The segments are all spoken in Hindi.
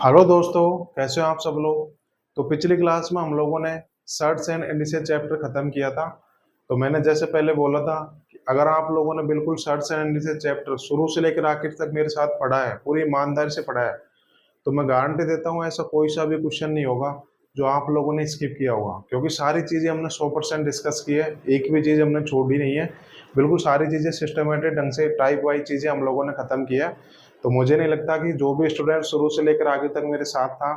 हेलो दोस्तों, कैसे हो आप सब लोग। तो पिछली क्लास में हम लोगों ने सर्च एंड इंडिसेस चैप्टर खत्म किया था। तो मैंने जैसे पहले बोला था कि अगर आप लोगों ने बिल्कुल सर्च एंड इंडिसेस चैप्टर शुरू से लेकर आखिर तक मेरे साथ पढ़ा है, पूरी ईमानदारी से पढ़ा है, तो मैं गारंटी देता हूँ ऐसा कोई सा भी क्वेश्चन नहीं होगा जो आप लोगों ने स्किप किया होगा, क्योंकि सारी चीजें हमने 100% डिस्कस की है। एक भी चीज हमने छोड़ी नहीं है। बिल्कुल सारी चीजें सिस्टमेटिक ढंग से टाइप वाइज चीजें हम लोगों ने खत्म किया है। तो मुझे नहीं लगता कि जो भी स्टूडेंट शुरू से लेकर आगे तक मेरे साथ था,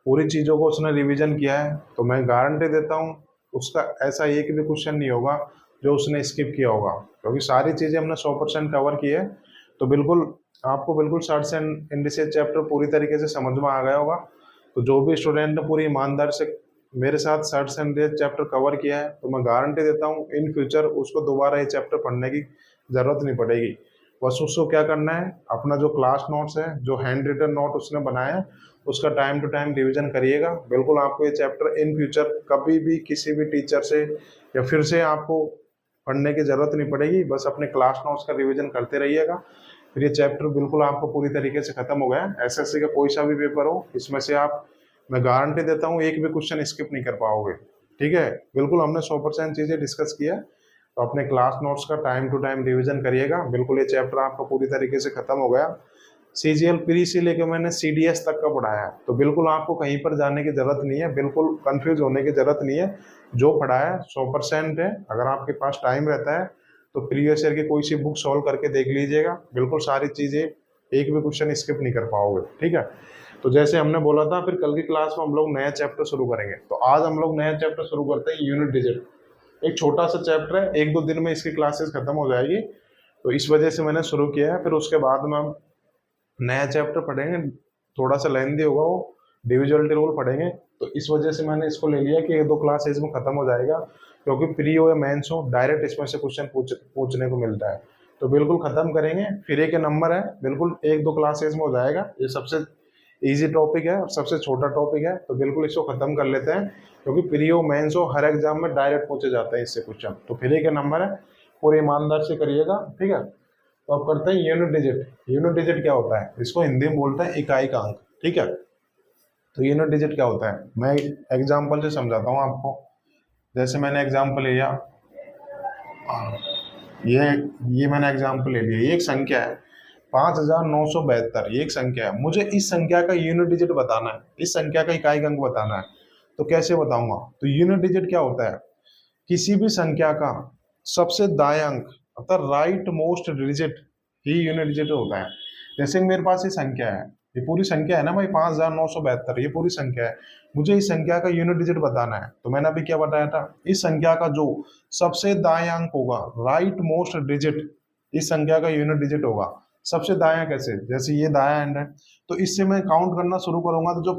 पूरी चीजों को उसने रिवीजन किया है। तो मैं गारंटी देता हूँ उसका ऐसा एक भी क्वेश्चन नहीं होगा जो उसने स्किप किया होगा, क्योंकि सारी चीजें हमने 100% कवर की है। तो बिल्कुल आपको बिल्कुल सर्च एंड इंडिसेस चैप्टर पूरी तरीके से समझ में आ गया होगा। तो जो भी स्टूडेंट ने पूरी ईमानदार से मेरे साथ search and indices chapter cover किया है, तो मैं गारंटी देता हूँ इन फ्यूचर उसको दोबारा ये चैप्टर पढ़ने की जरूरत नहीं पड़ेगी। बस उसको क्या करना है, अपना जो क्लास नोट्स है, जो हैंड रिटन नोट उसने बनाया है, उसका टाइम टू टाइम रिवीजन करिएगा। बिल्कुल आपको ये चैप्टर इन फ्यूचर कभी भी किसी भी टीचर से या फिर से आपको पढ़ने की जरूरत नहीं पड़ेगी। बस अपने क्लास नोट्स का रिवीजन करते रहिएगा, फिर ये चैप्टर बिल्कुल आपको पूरी तरीके से खत्म हो गया। एसएससी का कोई सा भी पेपर हो, इसमें से आप, मैं गारंटी देता हूँ, एक भी क्वेश्चन स्किप नहीं कर पाओगे। ठीक है, बिल्कुल हमने 100% चीजें डिस्कस किया है। तो अपने क्लास नोट्स का टाइम टू टाइम रिवीजन करिएगा। बिल्कुल ये चैप्टर आपका पूरी तरीके से खत्म हो गया। सीजीएल प्री से लेकर मैंने सीडीएस तक का पढ़ाया है, तो बिल्कुल आपको कहीं पर जाने की जरूरत नहीं है, बिल्कुल कंफ्यूज होने की जरूरत नहीं है। जो पढ़ाया है 100% है। अगर आपके पास टाइम रहता है तो प्रीवियस ईयर की कोई सी बुक सॉल्व करके देख लीजिएगा। बिल्कुल सारी चीजें, एक भी क्वेश्चन स्किप नहीं कर पाओगे। ठीक है, तो जैसे हमने बोला था, फिर कल की क्लास में हम लोग नया चैप्टर शुरू करेंगे। तो आज हम लोग नया चैप्टर शुरू करते हैं, यूनिट डिजिट। एक छोटा सा चैप्टर है, एक दो दिन में इसकी क्लासेस खत्म हो जाएगी, तो इस वजह से मैंने शुरू किया है। फिर उसके बाद में हम नया चैप्टर पढ़ेंगे, थोड़ा सा लेंथी होगा वो, डिविजिबिलिटी रूल पढ़ेंगे। तो इस वजह से मैंने इसको ले लिया कि एक दो क्लासेज में खत्म हो जाएगा, क्योंकि प्री हो या मेंस हो, डायरेक्ट इसमें से क्वेश्चन पूछने को मिलता है। तो बिल्कुल खत्म करेंगे, फिर एक नंबर है, बिल्कुल एक दो क्लासेज में हो जाएगा। ये सबसे इजी टॉपिक है और सबसे छोटा टॉपिक है, तो बिल्कुल इसको खत्म कर लेते हैं, क्योंकि प्री हो मेंस हो, हर एग्जाम में डायरेक्ट पूछे जाते हैं इससे क्वेश्चन। तो फिर एक नंबर है, पूरे ईमानदार से करिएगा। ठीक है, तो अब करते हैं यूनिट डिजिट। यूनिट डिजिट क्या होता है, इसको हिंदी में बोलते हैं इकाई का अंक। ठीक है, तो यूनिट डिजिट क्या होता है, मैं एग्जाम्पल से समझाता हूँ आपको। जैसे मैंने एग्जाम्पल लिया, ये ये मैंने एग्जाम्पल ले लिया, ये एक संख्या है 5972। ये एक संख्या है, मुझे इस संख्या का यूनिट डिजिट बताना है, इस संख्या का इकाई अंक बताना है। तो कैसे बताऊंगा, तो यूनिट डिजिट क्या होता है, किसी भी संख्या का सबसे दायां अंक, अर्थात राइट मोस्ट डिजिट ही यूनिट डिजिट होता है। जैसे मेरे पास ये संख्या है, ये पूरी संख्या है ना भाई, 5972, ये पूरी संख्या है। मुझे इस संख्या का यूनिट डिजिट बताना है, तो मैंने अभी क्या बताया था, इस संख्या का जो सबसे दायां अंक होगा, राइट मोस्ट डिजिट, इस संख्या का यूनिट डिजिट होगा। सबसे दायां कैसे, जैसे ये दायां एंड है, तो इससे मैं काउंट करना शुरू करूंगा, तो जो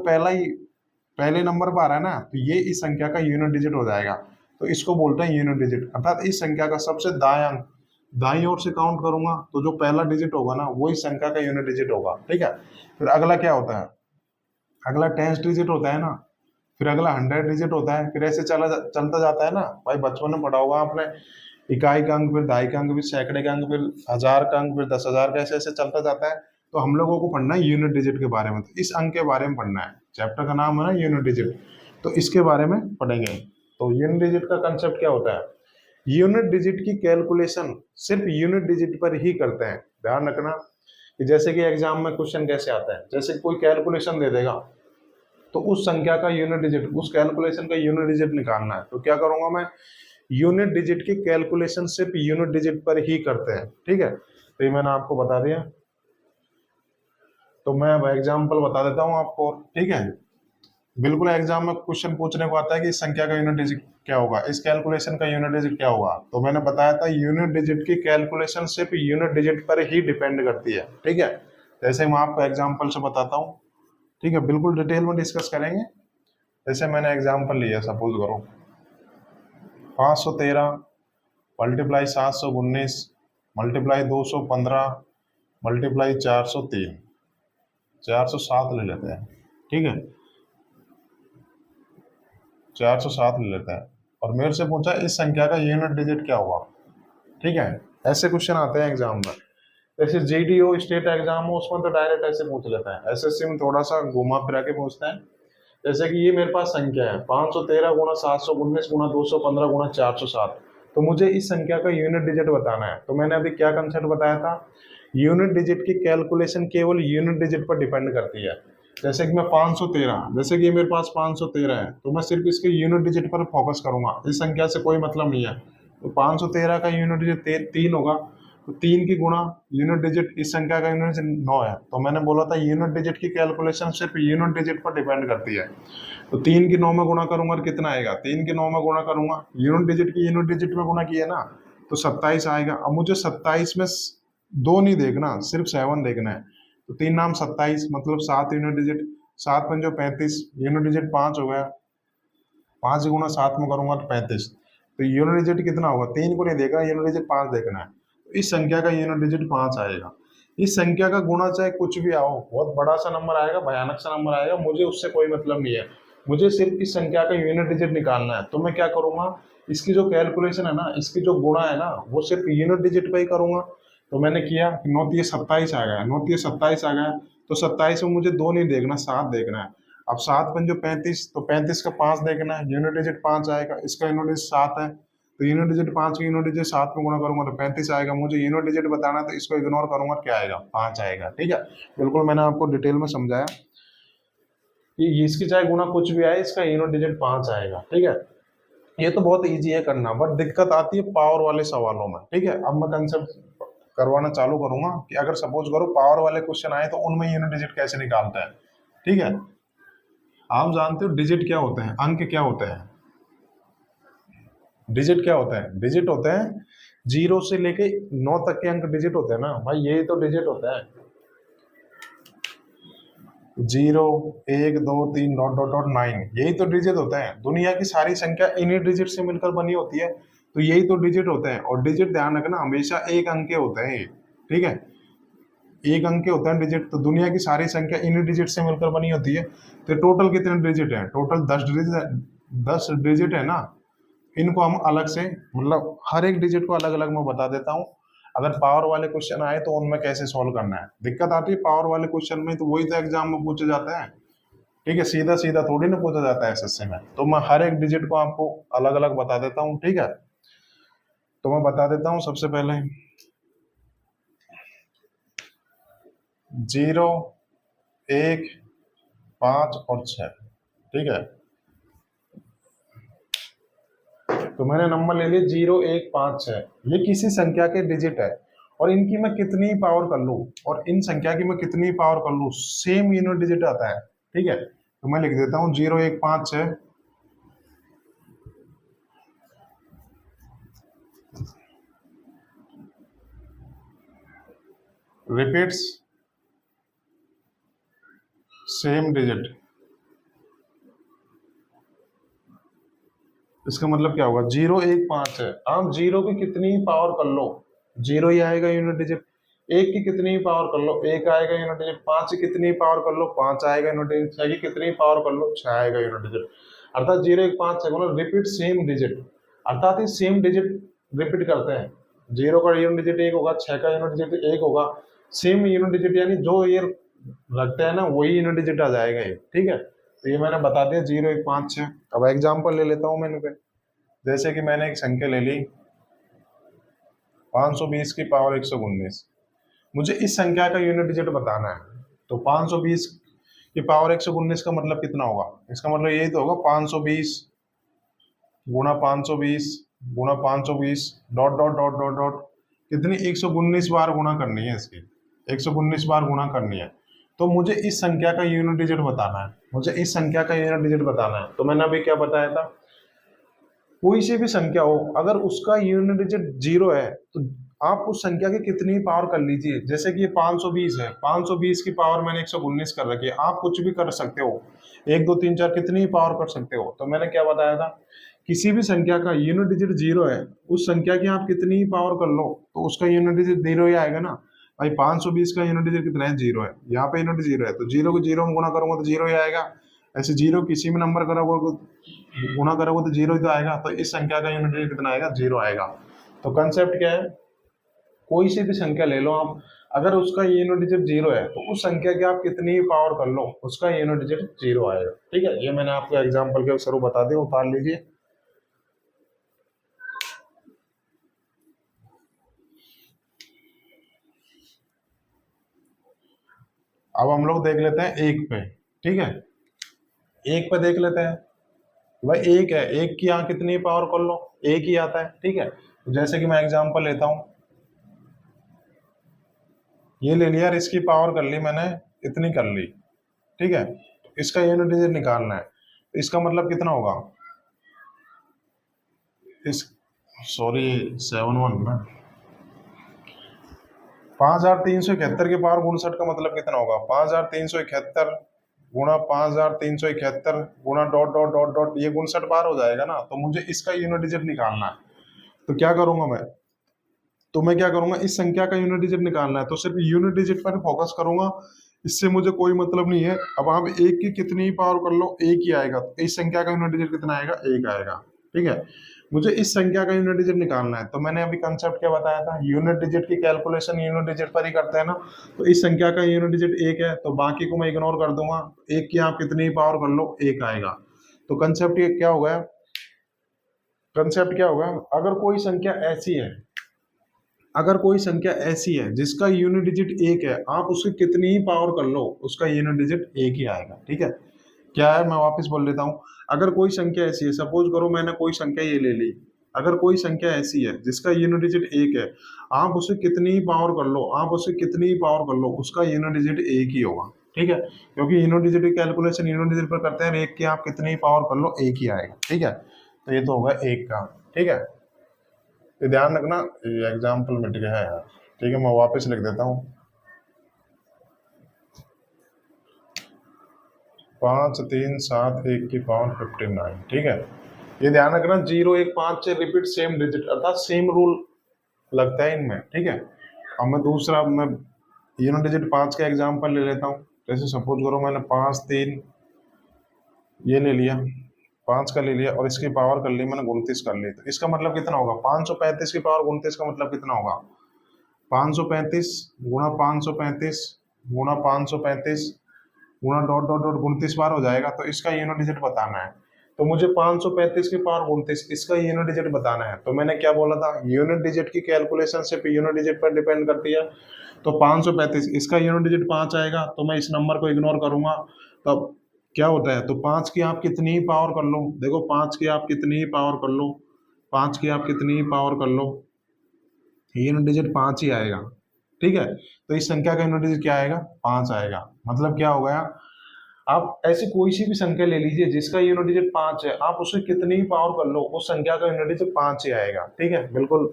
पहले नंबर पर आ रहा है ना, तो ये इस संख्या का यूनिट डिजिट हो जाएगा। तो इसको बोलते हैं यूनिट डिजिट, अर्थात इस संख्या का सबसे दायां अंक, दाईं ओर से काउंट करूंगा तो जो पहला डिजिट होगा ना, वो इस संख्या का यूनिट डिजिट होगा। ठीक है, फिर अगला क्या होता है, अगला 10 डिजिट होता है ना, फिर अगला 100 डिजिट होता है, फिर ऐसे चलता जाता है ना भाई, बचपन में पढ़ा होगा आपने, इकाई का अंक, फिर दहाई का अंक, फिर सैकड़े का अंक, फिर हजार का अंक, फिर 10,000 का, ऐसे ऐसे चलता जाता है। तो हम लोगों को पढ़ना है यूनिट डिजिट के बारे में, तो इस अंक के बारे में पढ़ना है। चैप्टर का नाम है ना यूनिट डिजिट, तो इसके बारे में पढ़ेंगे। तो यूनिट डिजिट का कंसेप्ट क्या होता है, यूनिट डिजिट की कैलकुलेशन सिर्फ यूनिट डिजिट पर ही करते हैं। ध्यान रखना कि जैसे कि एग्जाम में क्वेश्चन कैसे आता है, जैसे कोई कैलकुलेशन दे देगा, तो उस संख्या का यूनिट डिजिट, उस कैलकुलेशन का यूनिट डिजिट निकालना है। तो क्या करूंगा मैं, यूनिट डिजिट की कैलकुलेशन सिर्फ यूनिट डिजिट पर ही करते हैं। ठीक है, तो ये मैंने आपको बता दिया। तो मैं अब एग्जाम्पल बता देता हूँ आपको। ठीक है, बिल्कुल एग्जाम में क्वेश्चन पूछने को आता है कि इस संख्या का यूनिट डिजिट क्या होगा, इस कैलकुलेशन का यूनिट डिजिट क्या होगा। तो मैंने बताया था यूनिट डिजिट की कैलकुलेशन सिर्फ यूनिट डिजिट पर ही डिपेंड करती है। ठीक है, जैसे मैं आपको एग्जाम्पल से बताता हूँ। ठीक है, बिल्कुल डिटेल में डिस्कस करेंगे। जैसे मैंने एग्जाम्पल लिया, सपोज करो 513 मल्टीप्लाई 719 मल्टीप्लाई 215 मल्टीप्लाई 403, 407 ले लेते हैं। ठीक है, 407 ले लेते हैं, और मेरे से पूछा इस संख्या का यूनिट डिजिट क्या हुआ। ठीक है, ऐसे क्वेश्चन आते हैं एग्जाम में। जैसे जीडी हो, स्टेट एग्जाम हो, उसमें तो डायरेक्ट ऐसे पूछ लेता है। एसएससी में थोड़ा सा घुमा फिरा के पूछता है। जैसे कि ये मेरे पास संख्या है 513 गुणा 719 गुणा 215 गुणा 407, तो मुझे इस संख्या का यूनिट डिजिट बताना है। तो मैंने अभी क्या कंसेप्ट बताया था, यूनिट डिजिट की कैलकुलेशन केवल यूनिट डिजिट पर डिपेंड करती है। जैसे कि मैं 513, जैसे कि मेरे पास 513 है, तो मैं सिर्फ इसके यूनिट डिजिट पर फोकस करूंगा, इस संख्या से कोई मतलब नहीं है। तो 513 का यूनिट डिजिट 3 होगा, तो 3 की गुणा यूनिट डिजिट इस संख्या का यूनिट डिजिट 9 है। तो मैंने बोला था यूनिट डिजिट की कैलकुलेशन सिर्फ यूनिट डिजिट पर डिपेंड करती है। तो 3 की 9 में गुणा करूंगा, कितना आएगा, 3 की 9 में गुणा करूंगा, यूनिट डिजिट की यूनिट डिजिट में गुणा किया ना, तो 27 आएगा। अब मुझे 27 में 2 नहीं देखना, सिर्फ 7 देखना है। तो 3 नाम 27 मतलब 7 यूनिट डिजिट, 7 पंजो 35, यूनिट डिजिट 5 हो गया, 5 गुणा 7 में करूंगा तो 35। तो यूनिट डिजिट कितना होगा, 3 को नहीं देखना, यूनिट डिजिट 5 देखना है। तो इस संख्या का यूनिट डिजिट 5 आएगा। इस संख्या का गुणा चाहे कुछ भी आओ, बहुत बड़ा सा नंबर आएगा, भयानक सा नंबर आएगा, मुझे उससे कोई मतलब नहीं है। मुझे सिर्फ इस संख्या का यूनिट डिजिट निकालना है। तो मैं क्या करूंगा, इसकी जो कैलकुलेशन है ना, इसकी जो गुणा है ना, वो सिर्फ यूनिट डिजिट पे ही करूंगा। तो मैंने किया, 9 तिये 27 आ गया, 9 तिये 27 आ गया। तो 27 में मुझे 2 नहीं देखना, 7 देखना है। अब 7 पंजो 35, तो 35 का 5 देखना है, यूनिट डिजिट 5 आएगा, इसका यूनिट डिजिट 7 है। तो यूनिट डिजिट 5 की यूनिट डिजिट 7 में गुणा करूंगा तो 35 आएगा। मुझे यूनिट डिजिट बताना है, तो इसको इग्नोर करूंगा, क्या आएगा, 5 आएगा। ठीक है, बिल्कुल मैंने आपको डिटेल में समझाया कि इसकी चाहे गुणा कुछ भी आए, इसका यूनिट डिजिट 5 आएगा। ठीक है, ये तो बहुत इजी है करना, बट दिक्कत आती है पावर वाले सवालों में। ठीक है, अब मैं कंसेप्ट करवाना चालू करूंगा कि अगर सपोज करो पावर वाले क्वेश्चन आए तो उनमें यूनिट डिजिट कैसे निकालता है। ठीक है, आप जानते हो डिजिट क्या होते हैं, अंक क्या होते हैं। डिजिट क्या होता है, डिजिट होते हैं 0 से लेके 9 तक के अंक डिजिट होते हैं ना भाई, यही तो डिजिट होता है। 0 1 2 3 डॉट डॉट डॉट 9, यही तो डिजिट होता है। दुनिया की सारी संख्या इन्हीं डिजिट से मिलकर बनी होती है, तो यही तो डिजिट होते हैं। और डिजिट ध्यान रखना, हमेशा एक अंक के होते हैं। ठीक है, एक अंक के होते हैं डिजिट। तो दुनिया की सारी संख्या इन्हीं डिजिट से मिलकर बनी होती है। तो टोटल कितने डिजिट है, टोटल 10 डिजिट है ना। इनको हम अलग से, मतलब हर एक डिजिट को अलग अलग मैं बता देता हूँ। अगर पावर वाले क्वेश्चन आए तो उनमें कैसे सॉल्व करना है। दिक्कत आती है पावर वाले क्वेश्चन में, तो वही तो एग्जाम में पूछे जाते हैं। ठीक है, सीधा सीधा थोड़ी ना पूछा जाता है एसएससी में। तो मैं हर एक डिजिट को आपको अलग अलग बता देता हूँ। ठीक है, तो मैं बता देता हूँ सबसे पहले 0 1 5 और 6। ठीक है, तो मैंने नंबर ले लिया 0 1 5 6, ये किसी संख्या के डिजिट है, और इनकी मैं कितनी पावर कर लूँ और इन संख्या की मैं कितनी पावर कर लूँ, सेम यूनिट डिजिट आता है। ठीक है, तो मैं लिख देता हूँ 0 1 5 6 रिपीट्स सेम डिजिट। इसका मतलब क्या होगा, 0 1 5 है, आप 0 की कितनी ही पावर कर लो 0 ही आएगा यूनिट डिजिट, 1 की कितनी ही पावर कर लो 1 आएगा यूनिट डिजिट, 5 की कितनी ही पावर कर लो 5 आएगा यूनिट डिजिट, 6 की कितनी ही पावर कर लो 6 आएगा यूनिट डिजिट। अर्थात 0 1 5 6 मतलब रिपीट सेम डिजिट, अर्थात ये सेम डिजिट रिपीट करते हैं। 0 का यूनिट डिजिट 1 होगा, 6 का यूनिट डिजिट 1 होगा, सेम यूनिट डिजिट, यानी जो ये रखते हैं ना वही यूनिट डिजिट आ जाएगा ये। ठीक है, तो ये मैंने बता दिया 0 1 5 6। अब एग्जाम्पल ले लेता हूँ मैंने पे, जैसे कि मैंने एक संख्या ले ली 520 की पावर 119, मुझे इस संख्या का यूनिट डिजिट बताना है। तो 520 की पावर 119 का मतलब कितना होगा, इसका मतलब यही तो होगा 520 गुणा 520 गुणा 520 dot dot dot dot dot, कितनी 119 बार गुणा करनी है इसकी, 119 बार गुणा करनी है। तो मुझे इस संख्या का यूनिट डिजिट बताना है, मुझे इस संख्या का यूनिट डिजिट बताना है। तो मैंने अभी क्या बताया था, कोई सी भी संख्या हो अगर उसका यूनिट डिजिट 0 है तो आप उस संख्या की कितनी पावर कर लीजिए। जैसे कि ये 520 है, 520 की पावर मैंने 119 कर रखी है, आप कुछ भी कर सकते हो, 1 2 3 4 कितनी ही पावर कर सकते हो। तो मैंने क्या बताया था, किसी भी संख्या का यूनिट डिजिट 0 है, उस संख्या की आप कितनी ही पावर कर लो तो उसका यूनिट डिजिट 0 ही आएगा ना भाई। 520 का यूनिट डिजिट कितना है, 0 है, यहाँ पे यूनिट 0 है, तो 0 को 0 में गुणा करूंगा तो 0 ही आएगा। ऐसे 0 किसी भी नंबर करोगे गुणा करोगे तो 0 ही तो आएगा, तो इस संख्या का यूनिट डिजिट कितना आएगा, 0 आएगा। तो कंसेप्ट क्या है, कोई सी भी संख्या ले लो आप, अगर उसका यूनिट डिजिट 0 है तो उस संख्या की आप कितनी पावर कर लो उसका यूनिट डिजिट 0 आएगा। ठीक है, ये मैंने आपको एग्जाम्पल के शुरू बता दिया, उतार लीजिए। अब हम लोग देख लेते हैं एक पे। ठीक है, एक पे देख लेते हैं। भाई एक है, एक की यहाँ कितनी पावर कर लो, एक ही आता है। ठीक है, तो जैसे कि मैं एग्जांपल लेता हूं, ये ले लिया और इसकी पावर कर ली मैंने, इतनी कर ली। ठीक है, तो इसका यूनिट डिजिट निकालना है, तो इसका मतलब कितना होगा, इस सॉरी 7 1 में 5371 की पावर 59 का मतलब कितना होगा, 5371 गुणा 5371 गुणा डॉट डॉट डॉट डॉट, ये 59 बार हो जाएगा ना। तो मुझे इसका यूनिट डिजिट निकालना है, तो क्या करूंगा मैं, तो मैं क्या करूंगा, इस संख्या का यूनिट डिजिट निकालना है तो सिर्फ यूनिट डिजिट पर फोकस करूंगा, इससे मुझे कोई मतलब नहीं है। अब आप एक की कितनी पावर कर लो, एक ही आएगा, तो इस संख्या का यूनिट डिजिट कितना आएगा, एक आएगा। ठीक है, मुझे इस संख्या का यूनिट डिजिट निकालना है, तो मैंने अभी कंसेप्ट क्या बताया था, यूनिट डिजिट की कैलकुलेशन यूनिट डिजिट पर ही करते हैं ना। तो इस संख्या का यूनिट डिजिट एक है, तो बाकी को मैं इग्नोर कर दूंगा, एक की आप कितनी पावर कर लो, एक आएगा। तो कंसेप्ट क्या हो गया, कंसेप्ट क्या होगा, अगर कोई संख्या ऐसी है, अगर कोई संख्या ऐसी है जिसका यूनिट डिजिट एक है, आप उसकी कितनी ही पावर कर लो उसका यूनिट डिजिट एक ही आएगा। ठीक है, क्या है, मैं वापस बोल लेता हूं, अगर कोई संख्या ऐसी है, सपोज करो मैंने कोई संख्या ये ले ली, अगर कोई संख्या ऐसी है जिसका यूनिट डिजिट एक है, आप उसे कितनी ही पावर कर लो, आप उसे कितनी ही पावर कर लो उसका यूनिट डिजिट एक ही होगा। ठीक है, क्योंकि यूनिट डिजिट की कैलकुलेशन यूनिट डिजिट पर करते हैं, एक की आप कितनी ही पावर कर लो एक ही आएगा। ठीक है, तो ये तो होगा एक का। ठीक है, तो ध्यान रखना, ये एग्जाम्पल मिट गया है यार। ठीक है, मैं वापस लिख देता हूँ, 5 3 7 1 की पावर 59। ठीक है, ये ध्यान रखना 0 1 5 से रिपीट सेम डिजिट, अर्थात सेम रूल लगता है इनमें। ठीक है, अब मैं दूसरा, मैं यूनिट डिजिट 5 का एग्जाम्पल ले लेता हूँ। जैसे सपोज करो मैंने 5 3 ये ले लिया, 5 का ले लिया और इसकी पावर कर ली मैंने 29 कर ली, तो इसका मतलब कितना होगा, 535 की पावर 29 का मतलब कितना होगा, 535 गुणा 535 गुणा 535 गुणा डॉट डॉट डॉट 29 बार हो जाएगा। तो इसका यूनिट डिजिट बताना है, तो मुझे 535 की पावर 29 इसका यूनिट डिजिट बताना है। तो मैंने क्या बोला था, यूनिट डिजिट की कैलकुलेशन सिर्फ यूनिट डिजिट पर डिपेंड करती है। तो 535 इसका यूनिट डिजिट 5 आएगा, तो मैं इस नंबर को इग्नोर करूंगा। तब क्या होता है, तो 5 की आप कितनी ही पावर कर लो, देखो 5 की आप कितनी ही पावर कर लो, 5 की आप कितनी ही पावर कर लो, यूनिट डिजिट 5 ही आएगा। ठीक है, तो इस संख्या का यूनिट डिजिट क्या आएगा, 5 आएगा। मतलब क्या हो गया, आप ऐसी कोई सी भी संख्या ले लीजिए जिसका यूनिट डिजिट 5 है, आप उसे कितनी ही पावर कर लो उस संख्या का यूनिट डिजिट 5 ही आएगा। ठीक है, बिल्कुल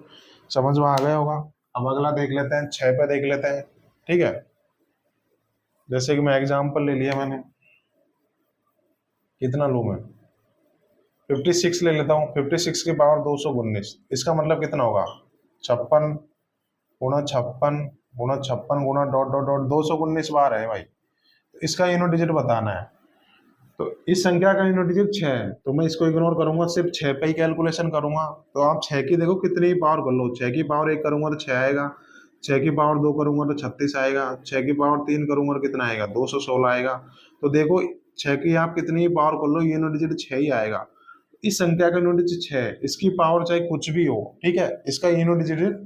समझ में आ गया होगा। अब अगला देख लेते हैं, 6 पे देख लेते हैं। ठीक है, जैसे कि मैं एग्जांपल ले लिया मैंने, कितना लूं मैं, 56 ले लेता हूँ। 56 की पावर 219, इसका मतलब कितना होगा, 56 गुणा 56 गुणा 56 गुणा डॉट डॉट डॉट 219 बार है भाई। तो इसका यूनिट डिजिट बताना है, तो इस संख्या का यूनिट डिजिट 6 है, तो मैं इसको इग्नोर करूंगा, सिर्फ 6 पे ही कैलकुलेशन करूंगा। तो आप 6 की देखो कितनी पावर कर लो, 6 की पावर 1 करूंगा तो 6 आएगा, 6 की पावर 2 करूंगा तो 36 आएगा, 6 की पावर 3 करूंगा तो कितना आएगा, 216 आएगा। तो देखो 6 की आप कितनी पावर कर लो यूनिट डिजिट 6 ही आएगा। इस संख्या का यूनिट डिजिट 6 है, इसकी पावर चाहे कुछ भी हो, ठीक है, इसका यूनिट डिजिट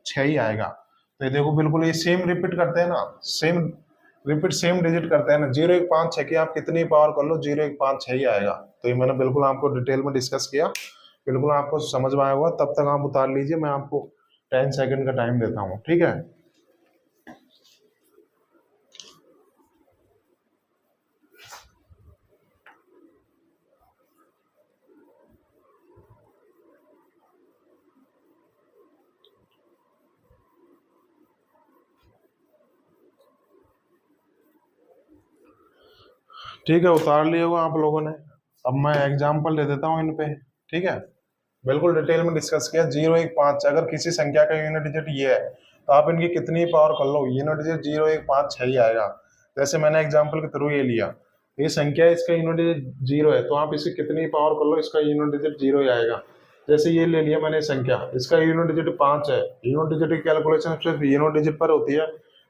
6 ही आएगा। तो ये देखो बिल्कुल ये सेम रिपीट करते हैं ना, सेम रिपीट सेम डिजिट करते हैं ना, 0 1 5 6 की आप कितनी पावर कर लो 0 1 5 6 ही आएगा। तो ये मैंने बिल्कुल आपको डिटेल में डिस्कस किया, बिल्कुल आपको समझ में आया होगा। तब तक आप उतार लीजिए, मैं आपको 10 सेकंड का टाइम देता हूँ। ठीक है, ठीक है, उतार लिया होगा आप लोगों ने। अब मैं एग्जाम्पल दे देता हूँ इन पे। ठीक है, बिल्कुल डिटेल में डिस्कस किया। 0 1 5 अगर किसी संख्या का यूनिट डिजिट ये है, तो आप इनकी कितनी पावर कर लो, यूनिट डिजिट 0 1 5 6 ही आएगा। जैसे मैंने एग्जाम्पल के थ्रू ये लिया, ये संख्या है, इसका यूनिट डिजिट 0 है, तो आप इसे कितनी पावर कर लो, इसका यूनिट डिजिट 0 ही आएगा। जैसे ये ले लिया मैंने संख्या, इसका यूनिट डिजिट 5 है, यूनिट डिजिट की कैलकुलेशन सिर्फ यूनिट डिजिट पर होती है,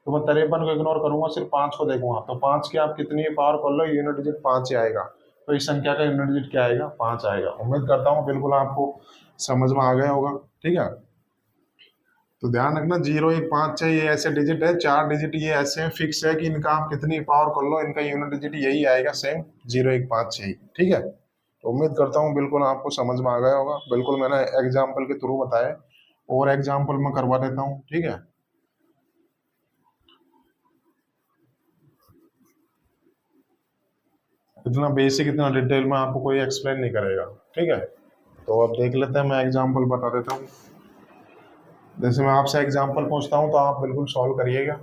तो मैं 53 को इग्नोर करूंगा, सिर्फ 5 को देखूंगा, तो 5 की आप कितनी पावर कर लो, यूनिट डिजिट 5 ही आएगा। तो इस संख्या का यूनिट डिजिट क्या आएगा, 5 आएगा। उम्मीद करता हूँ बिल्कुल आपको समझ में आ गया होगा। ठीक है, तो ध्यान रखना 0 1 5 6 ये ऐसे डिजिट है, 4 डिजिट ये ऐसे हैं फिक्स है कि इनका आप कितनी पावर कर लो इनका यूनिट डिजिट यही आएगा, सेम 0 1 5 6। ठीक है, तो उम्मीद करता हूँ बिल्कुल आपको समझ में आ गया होगा। बिल्कुल मैंने एग्जाम्पल के थ्रू बताया, और एग्जाम्पल मैं करवा देता हूँ। ठीक है, इतना बेसिक इतना डिटेल में आपको कोई एक्सप्लेन नहीं करेगा। ठीक है, तो अब देख लेते हैं, मैं एग्जाम्पल बता देता हूँ। जैसे मैं आपसे एग्जाम्पल पूछता हूँ तो आप बिल्कुल सॉल्व करिएगा।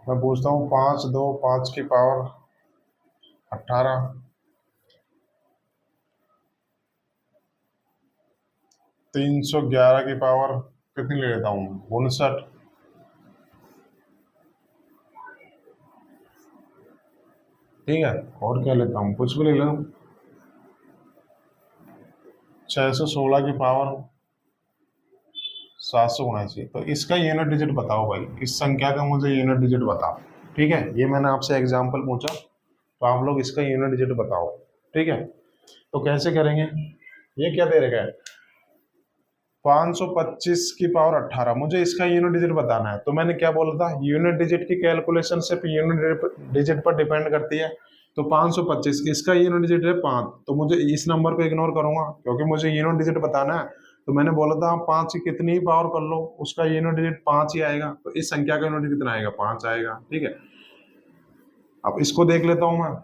मैं पूछता हूँ 5 2 5 की पावर 18, 311 की पावर कितनी ले लेता हूँ, 59। ठीक है, और क्या लेता हूँ, कुछ भी ले लेता हूँ, 616 की पावर 779। तो इसका यूनिट डिजिट बताओ भाई, इस संख्या का मुझे यूनिट डिजिट बताओ। ठीक है, ये मैंने आपसे एग्जाम्पल पूछा, तो आप लोग इसका यूनिट डिजिट बताओ। ठीक है, तो कैसे करेंगे, ये क्या दे रखा है, 525 की पावर 18, मुझे इसका यूनिट डिजिट बताना है। तो मैंने क्या बोला था, यूनिट डिजिट की कैलकुलेशन सिर्फ यूनिट डिजिट पर डिपेंड करती है। तो 525 इसका यूनिट डिजिट है 5, तो मुझे इस नंबर को इग्नोर करूंगा क्योंकि मुझे यूनिट डिजिट बताना है। तो मैंने बोला था 5 की कितनी ही पावर कर लो उसका यूनिट डिजिट 5 ही आएगा, तो इस संख्या का यूनिट कितना आएगा, 5 आएगा। ठीक है, अब इसको देख लेता हूं मैं,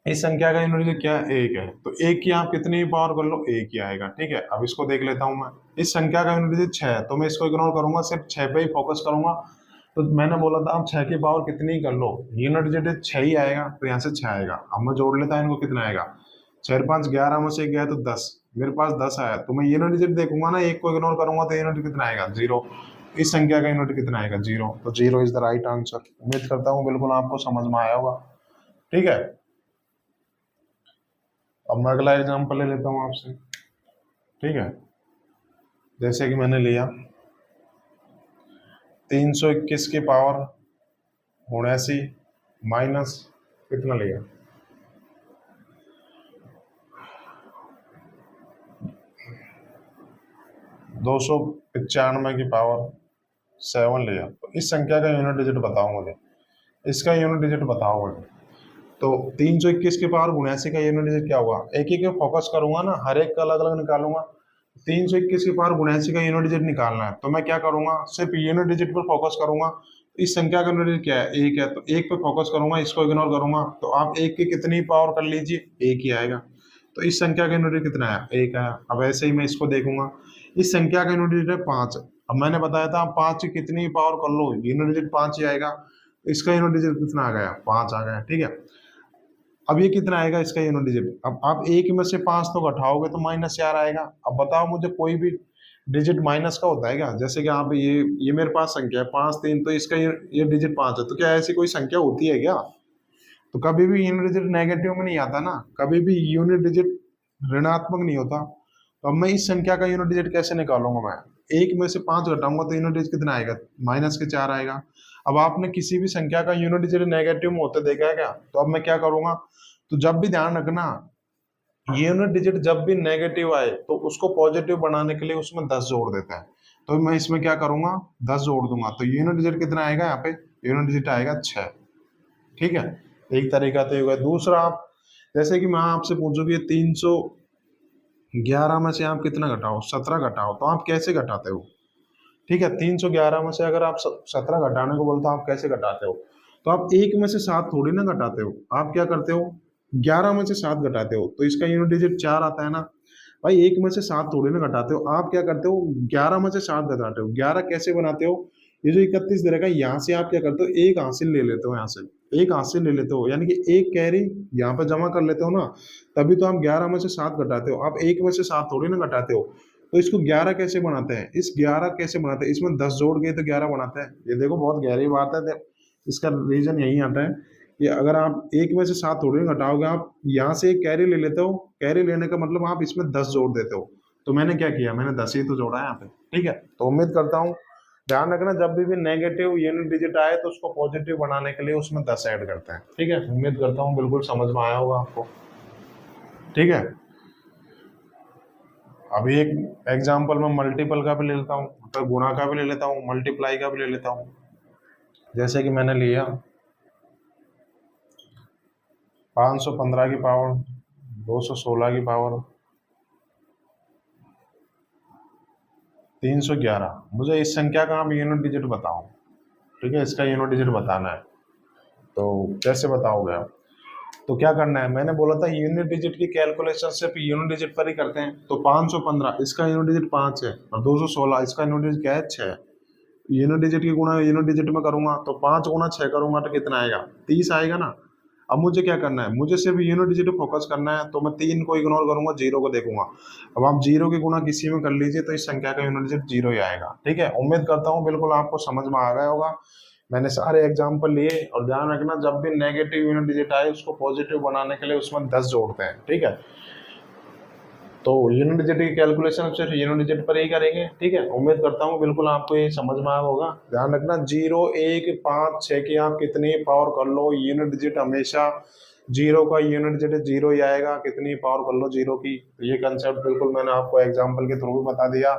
इस संख्या का यूनिट डिजिट क्या है, 1 है, तो 1 की आप कितनी पावर कर लो, 1 ही आएगा। ठीक है, अब इसको देख लेता हूं मैं, इस संख्या का यूनिट डिजिट 6 है, तो मैं इसको इग्नोर करूंगा, सिर्फ 6 पे ही फोकस करूंगा। तो मैंने बोला था आप 6 की पावर कितनी ही कर लो, यूनिट डिजिट 6 ही आएगा, तो यहाँ से 6 आएगा। अब मैं जोड़ लेता हूँ इनको, कितना आएगा, 4 5 11 में से 1 गया तो 10, मेरे पास 10 आया। तो मैं यूनिट डिजिट देखूंगा ना, 1 को इग्नोर करूंगा तो यूनिट कितना आएगा, 0। इस संख्या का यूनिट कितना आएगा, 0। तो 0 इज द राइट आंसर। उम्मीद करता हूँ बिल्कुल आपको समझ में आया होगा। ठीक है, अब मैं अगला एग्जांपल ले लेता हूं आपसे। ठीक है, जैसे कि मैंने लिया 321 की पावर 79 माइनस कितना लिया, 295 की पावर 7 लिया। तो इस संख्या का यूनिट डिजिट बताओ मुझे, इसका यूनिट डिजिट बताओ मुझे। तो 321 की पावर 79 का यूनिट डिजिट क्या हुआ, एक एक फोकस करूंगा ना, हर एक का अलग अलग निकालूंगा। 321 की पावर 79 का यूनिट डिजिट निकालना है, तो मैं क्या करूंगा, सिर्फ यूनिट डिजिट पर फोकस करूंगा। इस संख्या का यूनिट डिजिट क्या है, 1 है, तो 1 पे फोकस करूंगा, इसको इग्नोर करूंगा। तो आप 1 की कितनी पावर कर लीजिए, 1 ही आएगा। तो इस संख्या का यूनिट डिजिट कितना है, 1 है। अब ऐसे ही मैं इसको देखूंगा, इस संख्या का यूनिट डिजिट है 5। अब मैंने बताया था आप 5 की कितनी पावर कर लो, यूनिट डिजिट 5 ही आएगा। तो इसका यूनिट डिजिट कितना आ गया, 5 आ गया। ठीक है, अब ये कितना आएगा इसका यूनिट डिजिट, अब आप 1 में से 5 तो घटाओगे तो -4 आएगा। अब बताओ मुझे, कोई भी डिजिट माइनस का होता है क्या, जैसे कि आप ये मेरे पास संख्या है 5 3, तो इसका ये डिजिट 5 है, तो क्या ऐसी कोई संख्या होती है क्या। तो कभी भी यूनिट डिजिट नेगेटिव में नहीं आता ना, कभी भी यूनिट डिजिट ऋणात्मक नहीं होता। तो अब मैं इस संख्या का यूनिट डिजिट कैसे निकालूंगा, मैं 1 में से 5 घटाऊंगा तो यूनिट डिजिट कितना आएगा, -4 आएगा। अब आपने किसी भी संख्या का यूनिट डिजिट नेगेटिव में होते देखा है क्या, तो अब मैं क्या करूंगा, तो जब भी ध्यान रखना, यूनिट डिजिट जब भी नेगेटिव आए तो उसको पॉजिटिव बनाने के लिए उसमें 10 जोड़ देता है। तो मैं इसमें क्या करूंगा, 10 जोड़ दूंगा, तो यूनिट डिजिट कितना आएगा, यहाँ पे यूनिट डिजिट आएगा 6। ठीक है, एक तरीका तो ये हुआ। दूसरा, आप जैसे कि मैं आपसे पूछूं कि 311 में से आप कितना घटाओ, 17 घटाओ, तो आप कैसे घटाते हो। ठीक है, 311 में से अगर आप 17 घटाने को बोलते हो, आप कैसे घटाते हो, तो आप 1 में से 7 थोड़ी ना घटाते हो, आप क्या करते हो, 11 में से 7 घटाते हो, तो इसका यूनिट डिजिट 4 आता है ना। भाई 1 में से 7 थोड़ी ना घटाते हो, आप क्या करते हो, 11 में से 7 घटाते हो। 11 कैसे बनाते हो, ये जो 31 दे रखा है, यहाँ से आप क्या करते हो, एक हासिल ले लेते हो, यहाँ से एक हासिल ले लेते हो, यानी कि एक कैरी यहाँ पे जमा कर लेते हो ना, तभी तो आप 11 में से 7 घटाते हो। आप 1 में से 7 थोड़ी ना घटाते हो। तो इसको 11 कैसे बनाते हैं, इस 11 कैसे बनाते हैं, इसमें 10 जोड़ के तो 11 बनाते हैं। ये देखो बहुत गहरी बात है, इसका रीजन यही आता है कि अगर आप 1 में से 7 थोड़ी ना घटाओगे, आप यहाँ से एक कैरी ले लेते हो, कैरी लेने का मतलब आप इसमें 10 जोड़ देते हो। तो मैंने क्या किया, मैंने 10 ही तो जोड़ा है यहाँ पे। ठीक है, तो उम्मीद करता हूँ ध्यान रखना जब भी नेगेटिव यूनिट डिजिट आए तो उसको पॉजिटिव बनाने के लिए उसमें 10 ऐड करते हैं। ठीक है, उम्मीद करता हूँ बिल्कुल समझ में आया होगा आपको। ठीक है, अभी एक एग्जांपल में मल्टीपल का भी ले लेता हूँ, मतलब गुणा का भी ले लेता हूँ, मल्टीप्लाई का भी ले लेता हूँ। जैसे कि मैंने लिया 515 की पावर 216 की पावर 311। मुझे इस संख्या का आप यूनिट डिजिट बताओ। ठीक है, इसका यूनिट डिजिट बताना है, तो कैसे बताओगे आप? तो क्या करना है, मैंने बोला था यूनिट डिजिट की कैलकुलेशन सिर्फ यूनिट डिजिट पर ही करते हैं। तो 515 इसका यूनिट डिजिट 5 है और 216 इसका यूनिट डिजिट क्या है, 6। यूनिट डिजिट की गुणा यूनिट डिजिट में करूंगा तो 5 गुणा 6 करूंगा तो कितना आएगा, 30 आएगा ना। अब मुझे क्या करना है, मुझे सिर्फ यूनिट डिजिट फोकस करना है, तो मैं 3 को इग्नोर करूंगा, 0 को देखूंगा। अब आप 0 की गुणा किसी में कर लीजिए तो इस संख्या का यूनिट डिजिट 0 ही आएगा। ठीक है, उम्मीद करता हूँ बिल्कुल आपको समझ में आ गया होगा। मैंने सारे एग्जाम्पल लिए, और ध्यान रखना जब भी नेगेटिव यूनिट डिजिट आए उसको पॉजिटिव बनाने के लिए उसमें 10 जोड़ते हैं। ठीक है, तो यूनिट डिजिट की कैलकुलेशन सिर्फ यूनिट डिजिट पर ही करेंगे। ठीक है, उम्मीद करता हूँ बिल्कुल आपको ये समझ में आया होगा। ध्यान रखना 0 1 5 6 की आप कितनी पावर कर लो, यूनिट डिजिट हमेशा 0 का यूनिट डिजिट 0 ही आएगा, कितनी पावर कर लो 0 की। तो ये कंसेप्ट बिल्कुल मैंने आपको एग्जाम्पल के थ्रू भी बता दिया,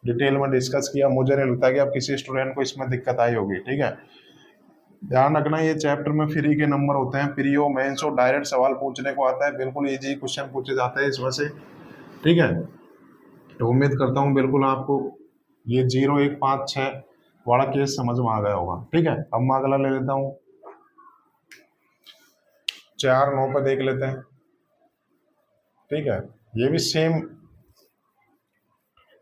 डिटेल में डिस्कस किया। मुझे नहीं लगता कि अब किसी स्टूडेंट को इसमें दिक्कत आई होगी। ठीक है, ध्यान रखना ये चैप्टर में फ्री के नंबर होते हैं, प्री और मेंस और डायरेक्ट सवाल पूछने को आता है, बिल्कुल इजी क्वेश्चन पूछे जाते हैं इसमें से। ठीक है, तो उम्मीद करता हूँ बिल्कुल आपको ये 0 1 5 6 वाला केस समझ में आ गया होगा। ठीक है, अब मैं अगला ले लेता हूँ 4 9 पे देख लेते हैं। ठीक है, ये भी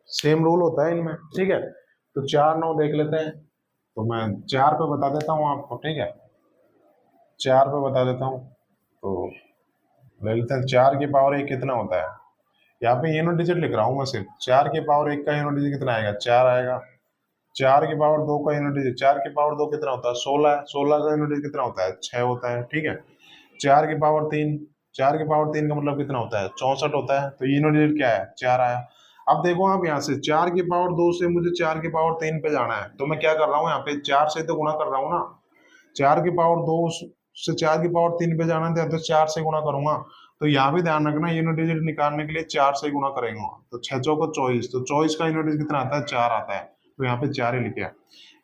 सेम रूल होता है इनमें। ठीक है, तो 4 9 देख लेते हैं, तो मैं 4 पे बता देता हूँ आपको। ठीक है, 4 पे बता देता हूँ, तो ले लेते हैं 4 की पावर 1 कितना होता है। यहाँ पे यूनिट डिजिट लिख रहा हूँ मैं सिर्फ, 4 की पावर 1 का यूनिट डिजिट कितना आएगा, 4 आएगा। 4 की पावर 2 का यूनिट डिजिट, 4 की पावर 2 कितना होता है, 16 है। 16 का यूनिट डिजिट कितना होता है, 6 होता है। ठीक है, 4 की पावर 3, 4 की पावर 3 का मतलब कितना होता है, 64 होता है। तो यूनिट डिजिट क्या है, 4 आया। अब देखो आप यहाँ से 4 की पावर 2 से मुझे 4 की पावर 3 पे जाना है, तो मैं क्या कर रहा हूँ, यहाँ पे 4 से तो गुणा कर रहा हूँ ना। 4 की पावर 2 से 4 की पावर 3 पे जाना था, तो 4 से गुणा करूंगा। तो यहाँ भी ध्यान रखना यूनिट डिजिट निकालने के लिए 4 से गुणा करेंगे, तो 6 चौको 24, तो 24 का यूनिट डिजिट कितना आता है, 4 आता है। तो यहाँ पे 4 ही लिखे।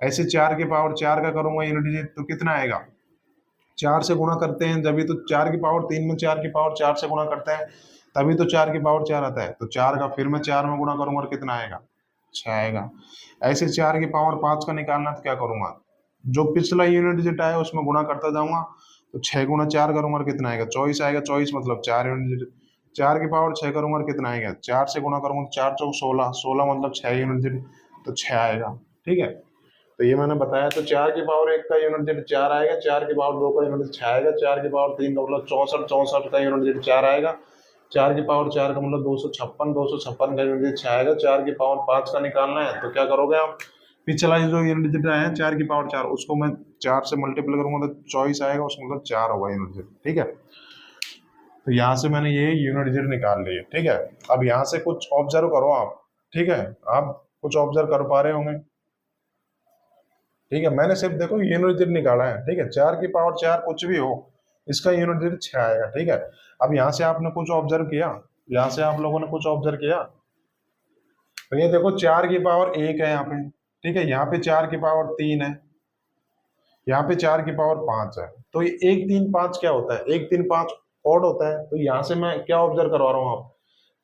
ऐसे 4 की पावर 4 का करूंगा यूनिट डिजिट, तो कितना आएगा, 4 से गुणा करते हैं जब भी, तो 4 की पावर 3 में 4 की पावर 4 से गुणा करते हैं तभी तो 4 की पावर 4 आता है। तो 4 का फिर मैं 4 में गुणा करूंगा और कितना आएगा, 6 आएगा। ऐसे 4 की पावर 5 का निकालना, तो क्या करूंगा, जो पिछला यूनिट डिजिट आया उसमें गुणा करता जाऊंगा, तो 6 गुणा 4 करूंगा और कितना आएगा, 24 आएगा। 24 मतलब 4 यूनिट डिजिट। 4 की पावर 6 करूंगा और कितना आएगा, 4 से गुणा करूंगा, 4 चौक 16, 16 मतलब 6 यूनिट डिजिट, तो 6 आएगा। ठीक है, तो ये मैंने बताया। तो 4 की पावर 1 का यूनिट डिजिट 4 आएगा, 4 की पावर 2 का यूनिट डिजिट 6 आएगा, 4 की पावर 3 का मतलब 64, 64 का यूनिट डिजिट 4 आएगा, 4 की पावर 4 का मतलब 256, 256 का यूनिट डिजिट 6 आएगा। 4 की पावर 5 का निकालना है, तो क्या करोगे आप, पिछला जो यूनिट डिजिट आया है 4 की पावर 4, उसको मैं 4 से मल्टीप्लाई करूंगा तो 24 आएगा, उसका मतलब 4 होगा यूनिट डिजिट। ठीक है, तो यहाँ से मैंने ये यूनिट डिजिट निकाल लिए। ठीक है, अब यहाँ से कुछ ऑब्जर्व करो आप। ठीक है, आप कुछ ऑब्जर्व कर पा रहे होंगे। ठीक है, मैंने सिर्फ देखो यूनिट डिजिट निकाला है। ठीक है, 4 की पावर 4 कुछ भी हो, इसका यूनिट डिजिट 6 आएगा। ठीक है, अब यहाँ से आपने कुछ ऑब्जर्व किया, यहाँ से आप लोगों ने कुछ ऑब्जर्व किया, तो ये देखो 4 की पावर 1 है यहाँ पे। ठीक है, यहाँ पे 4 की पावर 3 है, यहाँ पे 4 की पावर 5 है। तो ये 1 3 5 क्या होता है, 1 3 5 ऑड होता है। तो यहाँ से मैं क्या ऑब्जर्व करवा रहा हूँ, आप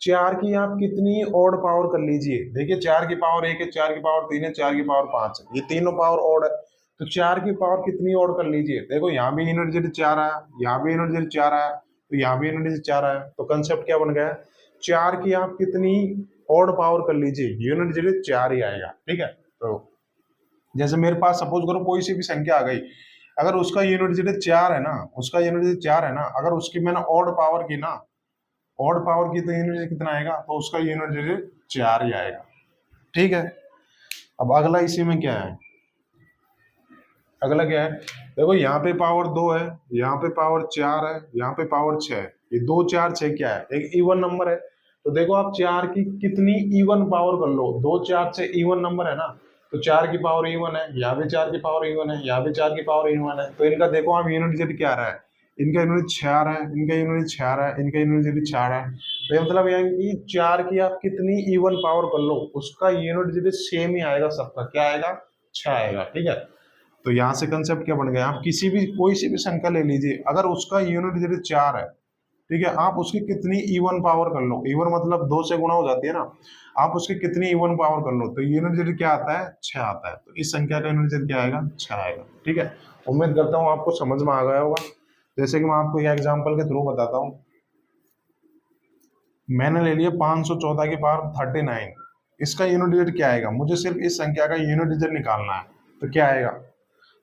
4 की आप कितनी ऑड पावर कर लीजिए। देखिए 4 की पावर 1 है, 4 की पावर 3 है, 4 की पावर 5 है, ये तीनों पावर ऑड है। तो 4 की पावर कितनी ऑड कर लीजिए। देखो यहाँ भी यूनिट डिजिट 4 आया, यहाँ भी यूनिट डिजिट 4 आया, तो यहाँ भी यूनिट डिजिट 4 आया। तो कंसेप्ट क्या बन गया, 4 की आप कितनी ऑड पावर कर लीजिए, यूनिट डिजिट 4 ही आएगा। ठीक है, तो जैसे मेरे पास सपोज करो कोई सी भी संख्या आ गई, अगर उसका यूनिट डिजिट 4 है ना, उसका यूनिट डिजिट 4 है ना, अगर उसकी मैंने ऑड पावर की ना, ऑड पावर की, तो यूनिट डिजिट कितना आएगा, तो उसका यूनिट डिजिट 4 ही आएगा। ठीक है, अब अगला इसी में क्या है, अगला क्या है, देखो यहाँ पे पावर 2 है, यहाँ पे पावर 4 है, यहाँ पे पावर 6 है। ये 2 4 6 क्या है, एक इवन नंबर है। तो देखो आप 4 की कितनी इवन पावर कर लो, 2 4 6 इवन नंबर है ना, तो 4 की पावर इवन है, यहाँ भी 4 की पावर इवन है, यहाँ भी 4 की पावर इवन है। तो इनका देखो आप यूनिट डिजिट क्या आ रहा है, इनका यूनिट 6 आ रहा है, इनका यूनिट 6 आ रहा है, इनका यूनिट डिजिट 4 आ रहा है। तो ये मतलब यहाँ की 4 की आप कितनी इवन पावर कर लो उसका यूनिट डिजिट सेम ही आएगा सबका, क्या आएगा, 6 आएगा। ठीक है, तो यहाँ से कंसेप्ट क्या बन गया, आप किसी भी कोई सी भी संख्या ले लीजिए, अगर उसका यूनिट डिजिट 4 है, ठीक है, आप उसकी कितनी इवन पावर कर लो, इवन मतलब 2 से गुणा हो जाती है ना, आप उसकी कितनी इवन पावर कर लो तो यूनिट डिजिट क्या आता है, 6 आता है। तो इस संख्या का यूनिट डिजिट क्या आएगा, 6 आएगा। ठीक है, उम्मीद करता हूँ आपको समझ में आ गया होगा। जैसे कि मैं आपको यह एग्जांपल के थ्रू बताता हूँ, मैंने ले लिया 514 की पावर 39, इसका यूनिट डिजिट क्या आएगा, मुझे सिर्फ इस संख्या का यूनिट डिजिट निकालना है। तो क्या आएगा,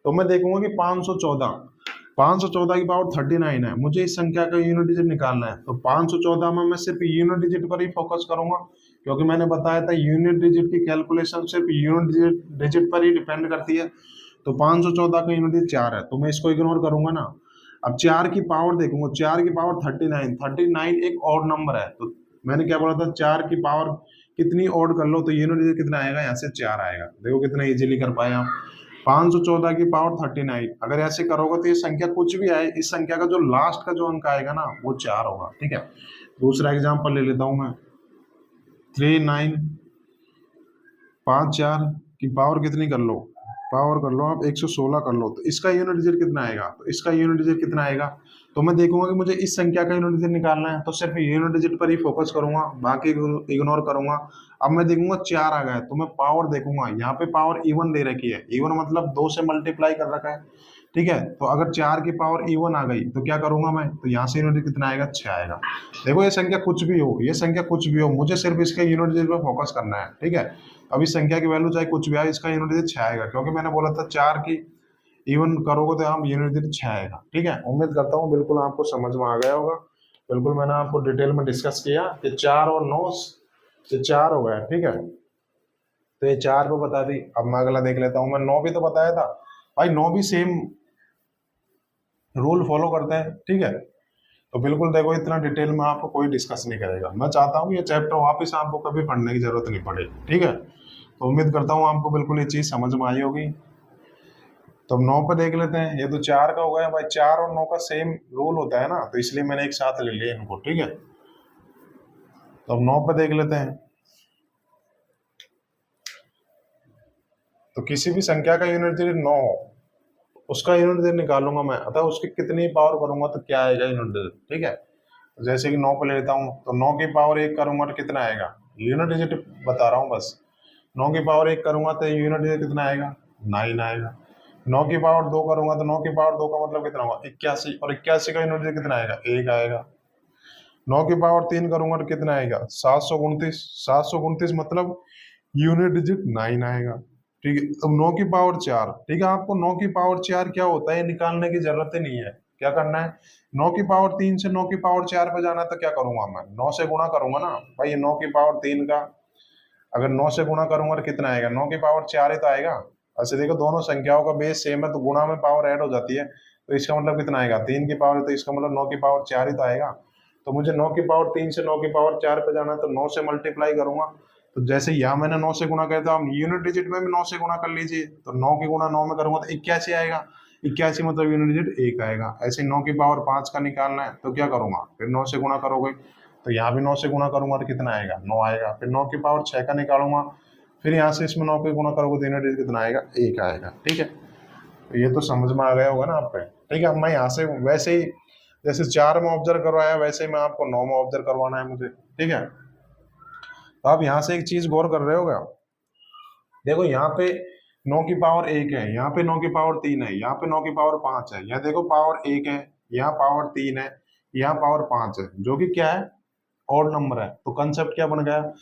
तो मैं देखूंगा कि 514 की पावर 39 है, मुझे इस संख्या का यूनिट डिजिट निकालना है। तो 514 में मैं सिर्फ यूनिट डिजिट पर ही फोकस करूंगा, क्योंकि मैंने बताया था यूनिट डिजिट की कैलकुलेशन सिर्फ यूनिट डिजिट पर ही डिपेंड करती है। तो 514 का यूनिट डिजिट 4 है, तो मैं इसको इग्नोर करूंगा ना। अब 4 की पावर देखूंगा, 4 की पावर 39 एक ऑड नंबर है, तो मैंने क्या बोला था, 4 की पावर कितनी ऑड कर लो तो यूनिट डिजिट कितना आएगा, यहाँ से 4 आएगा। देखो कितना इजीली कर पाए आप। 514 की पावर 39, अगर ऐसे करोगे तो ये संख्या कुछ भी आए, इस संख्या का जो लास्ट का जो अंक आएगा ना वो 4 होगा। ठीक है, दूसरा एग्जांपल ले लेता हूं मैं, 3954 की पावर कितनी कर लो, पावर कर लो आप 116 कर लो, तो इसका यूनिट डिजिट कितना आएगा, तो इसका यूनिट डिजिट कितना आएगा। तो मैं देखूंगा कि मुझे इस संख्या का यूनिट डिजिट निकालना है, तो सिर्फ यूनिट डिजिट पर ही फोकस करूंगा, बाकी इग्नोर करूंगा। अब मैं देखूंगा 4 आ गया है, तो मैं पावर देखूंगा, यहाँ पे पावर इवन दे रखी है, इवन मतलब 2 से मल्टीप्लाई कर रखा है। ठीक है, तो अगर 4 की पावर इवन आ गई तो क्या करूंगा मैं, तो यहाँ से यूनिट कितना आएगा, 6 आएगा। देखो ये संख्या कुछ भी हो, ये संख्या कुछ भी हो, मुझे सिर्फ इसके यूनिट डिजिट पर फोकस करना है। ठीक है, अब इस संख्या की वैल्यू चाहे कुछ भी आए, इसका यूनिट डिजिट 6 आएगा, क्योंकि मैंने बोला था 4 की इवन करोगे तो आप यूनिट डिजिट 6 आएगा। ठीक है, उम्मीद करता हूँ बिल्कुल आपको समझ में आ गया होगा। बिल्कुल मैंने आपको डिटेल में डिस्कस किया कि 4 और 9 ये 4 हो गया। ठीक है, तो ये 4 पे बता दी। अब मैं अगला देख लेता हूँ, मैं 9 भी तो बताया था भाई, 9 भी सेम रूल फॉलो करते हैं। ठीक है, तो बिल्कुल देखो इतना डिटेल में आपको कोई डिस्कस नहीं करेगा। मैं चाहता हूँ ये चैप्टर वापस आपको कभी पढ़ने की जरूरत नहीं पड़े। ठीक है, तो उम्मीद करता हूँ आपको बिल्कुल ये चीज समझ में आई होगी। तो अब 9 पे देख लेते हैं, ये तो 4 का हो गया भाई, 4 और 9 का सेम रूल होता है ना, तो इसलिए मैंने एक साथ ले लिया इनको। ठीक है, तो अब 9 पे देख लेते हैं, तो किसी भी संख्या का यूनिट डिजिट 9 हो, उसका यूनिट डिजिट निकालूंगा मैं, अतः उसकी कितनी पावर करूंगा तो क्या आएगा यूनिट डिजिट। ठीक है, जैसे कि 9 पे ले लेता हूँ, तो 9 की पावर 1 करूंगा तो कितना आएगा, यूनिट डिजिट बता रहा हूँ बस। 9 की पावर 1 करूंगा तो यूनिट डिजिट कितना आएगा, 9 आएगा। 9 की पावर 2 करूंगा तो 9 की पावर 2 का मतलब कितना होगा, 81, और 81 का यूनिट डिजिट कितना आएगा, 1 आएगा। 9 की पावर 3 करूंगा तो कितना आएगा, 729। 729 मतलब यूनिट डिजिट 9 आएगा। ठीक है, अब 9 की पावर 4, ठीक है, आपको 9 की पावर 4 क्या होता है ये निकालने की जरूरत ही नहीं है। क्या करना है, 9 की पावर 3 से 9 की पावर 4 पे जाना है, तो क्या करूंगा मैं, 9 से गुणा करूंगा ना भाई। ये 9 की पावर 3 का अगर 9 से गुणा करूंगा तो कितना आएगा, 9 की पावर 4 ही तो आएगा। ऐसे देखो दोनों संख्याओं का बेस सेम है, तो गुणा में पावर ऐड हो जाती है, तो इसका मतलब कितना आएगा, 3 की पावर, तो इसका मतलब 9 की पावर 4 ही तो आएगा। तो मुझे 9 की पावर 3 से 9 की पावर 4 पे जाना है, तो 9 से मल्टीप्लाई करूंगा। तो जैसे यहाँ मैंने 9 से गुणा किया, तो आप यूनिट डिजिट में भी 9 से गुणा कर लीजिए, तो 9 की गुणा 9 में करूंगा तो 81 आएगा। 81 मतलब यूनिट डिजिट 1 आएगा। ऐसे 9 की पावर 5 का निकालना है, तो क्या करूंगा, फिर 9 से गुणा करोगे, तो यहाँ भी 9 से गुणा करूंगा तो कितना आएगा, 9 आएगा। फिर 9 की पावर 6 का निकालूंगा, फिर यहाँ से इसमें 9 की गुणा करोगे तो यूनिट डिजिट कितना आएगा, 1 आएगा। ठीक है, तो ये तो समझ में आ गया होगा ना आपको। ठीक है, अब मैं यहाँ से वैसे ही जैसे 4 में ऑब्जर्व करवाया, वैसे ही मैं आपको 9 में ऑब्जर्व करवाना है मुझे। ठीक है, तो आप यहाँ से एक चीज गौर कर रहे होगा, देखो यहाँ पे 9 की पावर 1 है, यहाँ पे 9 की पावर 3 है, यहाँ पे 9 की पावर 5 है, यहाँ देखो पावर 1 है, यहाँ पावर 3 है, यहाँ पावर 5 है, जो कि क्या है, ऑड नंबर है। तो कंसेप्ट क्या बन गया,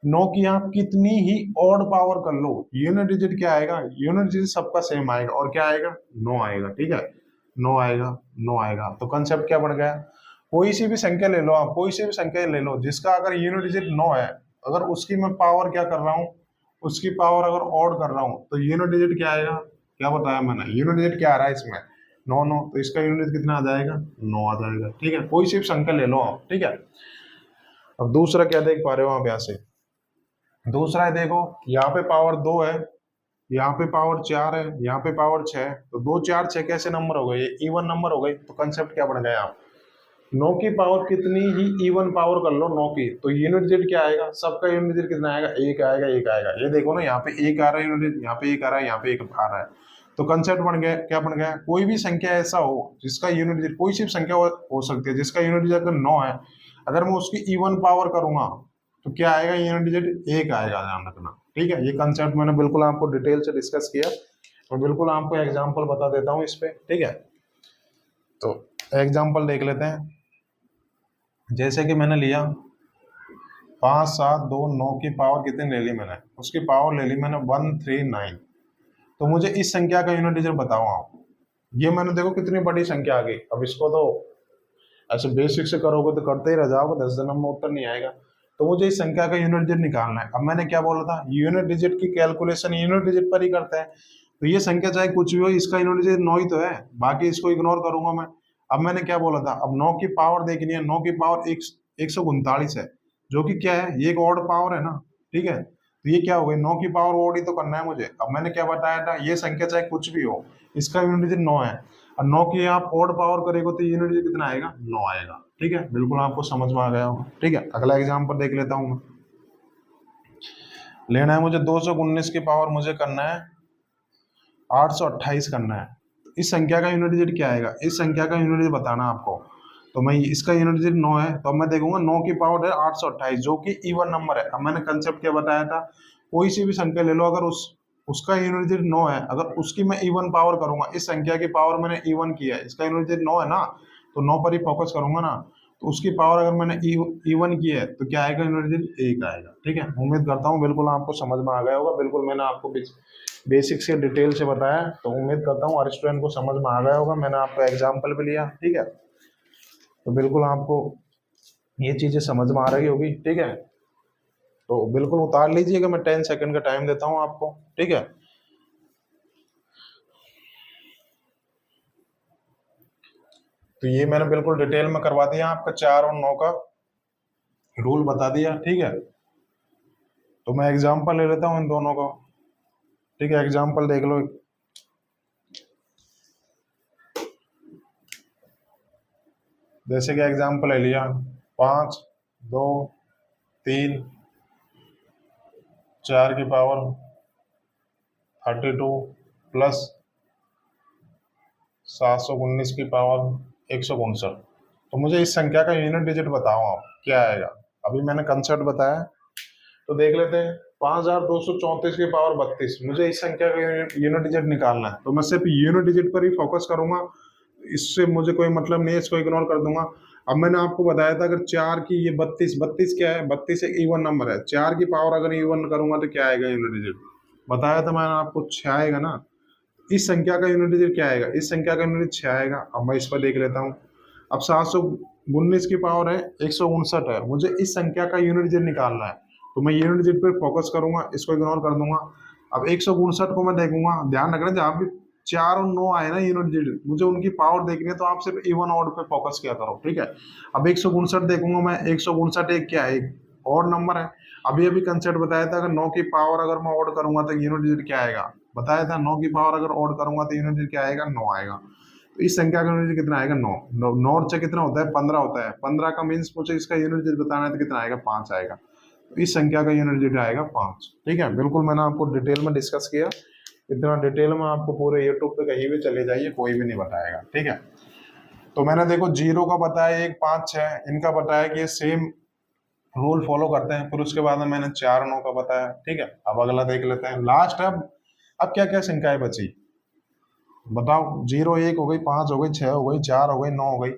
9 की आप कितनी ही ऑड पावर कर लो, यूनिट डिजिट क्या आएगा, यूनिट डिजिट सबका सेम आएगा, और क्या आएगा, 9 आएगा। ठीक है, 9 आएगा, 9 आएगा। तो कंसेप्ट क्या बन गया, कोई सी भी संख्या ले लो आप, कोई सी भी संख्या ले लो जिसका अगर यूनिट डिजिट 9 है, अगर उसकी मैं पावर क्या कर रहा हूँ, उसकी पावर अगर ऑड कर रहा हूँ, तो यूनिट डिजिट क्या आएगा, क्या बताया मैंने, यूनिट डिजिट क्या आ रहा है इसमें, 9 9, तो इसका यूनिट डिजिट कितना आ जाएगा, 9 आ जाएगा। ठीक है, कोई सी भी संख्या ले लो आप। ठीक है, अब दूसरा क्या देख पा रहे हो आप यहाँ से, दूसरा है देखो यहाँ पे पावर 2 है, यहाँ पे पावर 4 है, यहाँ पे पावर 6 है, तो 2 4 6 कैसे नंबर हो गए, ये इवन नंबर हो गए। तो कंसेप्ट क्या बन गया, आप 9 की पावर कितनी ही इवन पावर कर लो 9 की, तो यूनिट डिजिट क्या आएगा, सबका यूनिट डिजिट कितना आएगा, एक आएगा, एक आएगा। ये देखो ना, यहाँ पे एक आ रहा है यूनिट, यहाँ पे एक आ रहा है, यहाँ पे एक आ रहा है। तो कंसेप्ट बन गया, क्या बन गया, कोई भी संख्या ऐसा हो जिसका यूनिट डिजिट, कोई सी संख्या हो सकती है जिसका यूनिट डिजिट अगर 9 है, अगर मैं उसकी इवन पावर करूंगा तो क्या आएगा, यूनिट डिजिट एक आएगा, ध्यान रखना। ठीक है, ये कंसेप्ट मैंने बिल्कुल आपको डिटेल से डिस्कस किया, और बिल्कुल आपको एग्जाम्पल बता देता हूँ इस पे। ठीक है, तो एग्जाम्पल देख लेते हैं। जैसे कि मैंने लिया 5 7 2 9 की पावर कितनी ले ली मैंने, उसकी पावर ले ली मैंने 139। तो मुझे इस संख्या का यूनिट डिजिट बताओ आप। ये मैंने देखो कितनी बड़ी संख्या आ गई। अब इसको तो ऐसे बेसिक से करोगे तो करते ही रह जाओगे, 10 जन्म में उत्तर नहीं आएगा। तो मुझे इस संख्या का यूनिट डिजिट निकालना है। अब मैंने क्या बोला था, यूनिट डिजिट की कैलकुलेशन यूनिट डिजिट पर ही करते हैं। तो ये संख्या चाहे कुछ भी हो, इसका यूनिट डिजिट 9 ही तो है, बाकी इसको इग्नोर करूंगा मैं। अब मैंने क्या बोला था, अब 9 की पावर देखनी है, 9 की पावर 139 है, जो कि क्या है, ये एक ऑड पावर है ना। ठीक है, तो ये क्या हो गई, 9 की पावर ऑड ही तो करना है मुझे। अब मैंने क्या बताया था, ये संख्या चाहे कुछ भी हो, इसका यूनिट डिजिट 9 है, और 9 की आप ऑड पावर करेंगे तो यूनिट डिजिट कितना आएगा, 9 आएगा। ठीक है, बिल्कुल आपको समझ में आ गया होगा। ठीक है, अगला एग्जांपल देख लेता हूं मैं। लेना है मुझे 219 की पावर, मुझे करना है 828 करना है। इस संख्या का यूनिट डिजिट क्या आएगा, इस संख्या का यूनिट डिजिट बताना आपको। तो मैं इसका यूनिट डिजिट 9 है, तो अब मैं देखूंगा 9 की पावर है 828, जो कि इवन नंबर है। अब मैंने कंसेप्ट क्या बताया था, कोई सी भी संख्या ले लो, अगर उसका यूनिट डिजिट 9 है, अगर उसकी मैं इवन पावर करूंगा, इस संख्या की पावर मैंने इवन किया है, इसका यूनिट डिजिट 9 है ना, तो 9 पर ही फोकस करूंगा ना। तो उसकी पावर अगर मैंने इवन की है तो क्या आएगा, यूनिट डिजिट 1 आएगा। ठीक है, उम्मीद करता हूँ बिल्कुल आपको समझ में आ गया होगा। बिल्कुल मैंने आपको बेसिक से डिटेल से बताया, तो उम्मीद करता हूँ हर स्टूडेंट को समझ में आ गया होगा। मैंने आपका एग्जाम्पल भी लिया। ठीक है, तो बिल्कुल आपको ये चीजें समझ में आ रही होगी। ठीक है, तो बिल्कुल उतार लीजिएगा, मैं 10 सेकंड का टाइम देता हूँ आपको। ठीक है, तो ये मैंने बिल्कुल डिटेल में करवा दिया, आपका 4 और 9 का रूल बता दिया। ठीक है, तो मैं एग्जाम्पल ले लेता हूँ इन दोनों का। ठीक है, एग्जाम्पल देख लो। जैसे कि एग्जाम्पल ले लिया 5 2 3 4 की पावर 32 प्लस 719 की पावर 159। तो मुझे इस संख्या का यूनिट डिजिट बताओ आप, क्या आएगा। अभी मैंने कंसेप्ट बताया, तो देख लेते हैं। 5234 की पावर 32, मुझे इस संख्या का यूनिट डिजिट निकालना है, तो मैं सिर्फ यूनिट डिजिट पर ही फोकस करूंगा, इससे मुझे कोई मतलब नहीं है, इसको इग्नोर कर दूंगा। अब मैंने आपको बताया था, अगर 4 की ये 32 क्या है, 32 एक इवन नंबर है, 4 की पावर अगर इवन करूंगा तो क्या आएगा, यूनिट डिजिट बताया था मैंने आपको, 6 आएगा ना। इस संख्या का यूनिट डिजिट क्या आएगा, इस संख्या का यूनिट 6 आएगा। अब मैं इस पर देख लेता हूँ। अब 719 की पावर है 159 है, मुझे इस संख्या का यूनिट डिजिट निकालना है, तो मैं यूनिट डिजिट पे फोकस करूंगा, इसको इग्नोर कर दूंगा। अब 159 को मैं देखूंगा, ध्यान रखना जहाँ भी 4 और 9 आए ना यूनिट डिजिट, मुझे उनकी पावर देखनी है, तो आप सिर्फ इवन ऑड पे फोकस किया करो। ठीक है, अब 159 देखूंगा मैं, 159 एक क्या है, एक ऑड नंबर है। अभी अभी कंसेप्ट बताया था, अगर 9 की पावर अगर मैं ऑड करूंगा तो यूनिट डिजिट क्या आएगा, बताया था 9 की पावर अगर ऑड करूंगा तो यूनिट डिजिट क्या आएगा, 9 आएगा। तो इस संख्या का यूनिट डिजिट कितना आएगा, 9। 9 से कितना होता है, 15 होता है। 15 का मीन्स मुझे इसका यूनिट डिजिट बताना है, तो कितना आएगा, 5 आएगा। तो इस संख्या का यूनिट डिजिट आएगा 5। ठीक है, बिल्कुल मैंने आपको डिटेल में डिस्कस किया। इतना डिटेल में आपको पूरे यूट्यूब पे कहीं भी चले जाइए, कोई भी नहीं बताएगा। ठीक है, तो मैंने देखो 0 का बताया, 1 5 6 इनका बताया कि ये सेम रूल फॉलो करते हैं। फिर उसके बाद में मैंने 4 9 का बताया। ठीक है, अब अगला देख लेते हैं लास्ट। अब क्या क्या संख्याएं बची बताओ। 0 1 हो गई, 5 हो गई, 6 हो गई, 4 हो गई, 9 हो गई।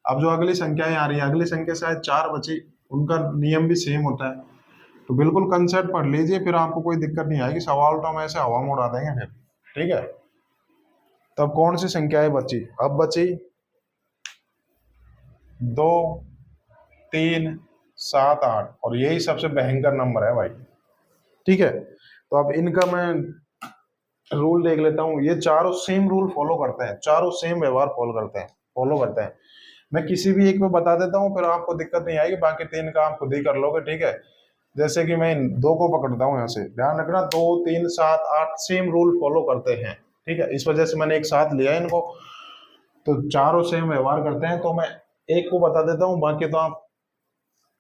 अब जो अगली संख्याएं आ रही है, अगली संख्या शायद 4 बची, उनका नियम भी सेम होता है। तो बिल्कुल कंसेप्ट पढ़ लीजिए, फिर आपको कोई दिक्कत नहीं आएगी। सवाल तो हम ऐसे हवा में उड़ा देंगे फिर। ठीक है, तब कौन सी संख्याएं बची, अब बची 2 3 7 8, और यही सबसे भयंकर नंबर है भाई। ठीक है, तो अब इनका मैं रूल देख लेता हूँ। ये चारों सेम रूल फॉलो करते हैं, चारों सेम व्यवहार फॉलो करते हैं। मैं किसी भी एक में बता देता हूँ, फिर आपको दिक्कत नहीं आएगी, बाकी 3 का आप खुद ही कर लोगे। ठीक है, जैसे कि मैं इन दो को पकड़ता हूँ, यहाँ से ध्यान रखना 2 3 7 8 सेम रूल फॉलो करते हैं, ठीक है। इस वजह से मैंने एक साथ लिया इनको, तो चारों सेम व्यवहार करते हैं। तो मैं एक को बता देता हूँ, बाकी तो आप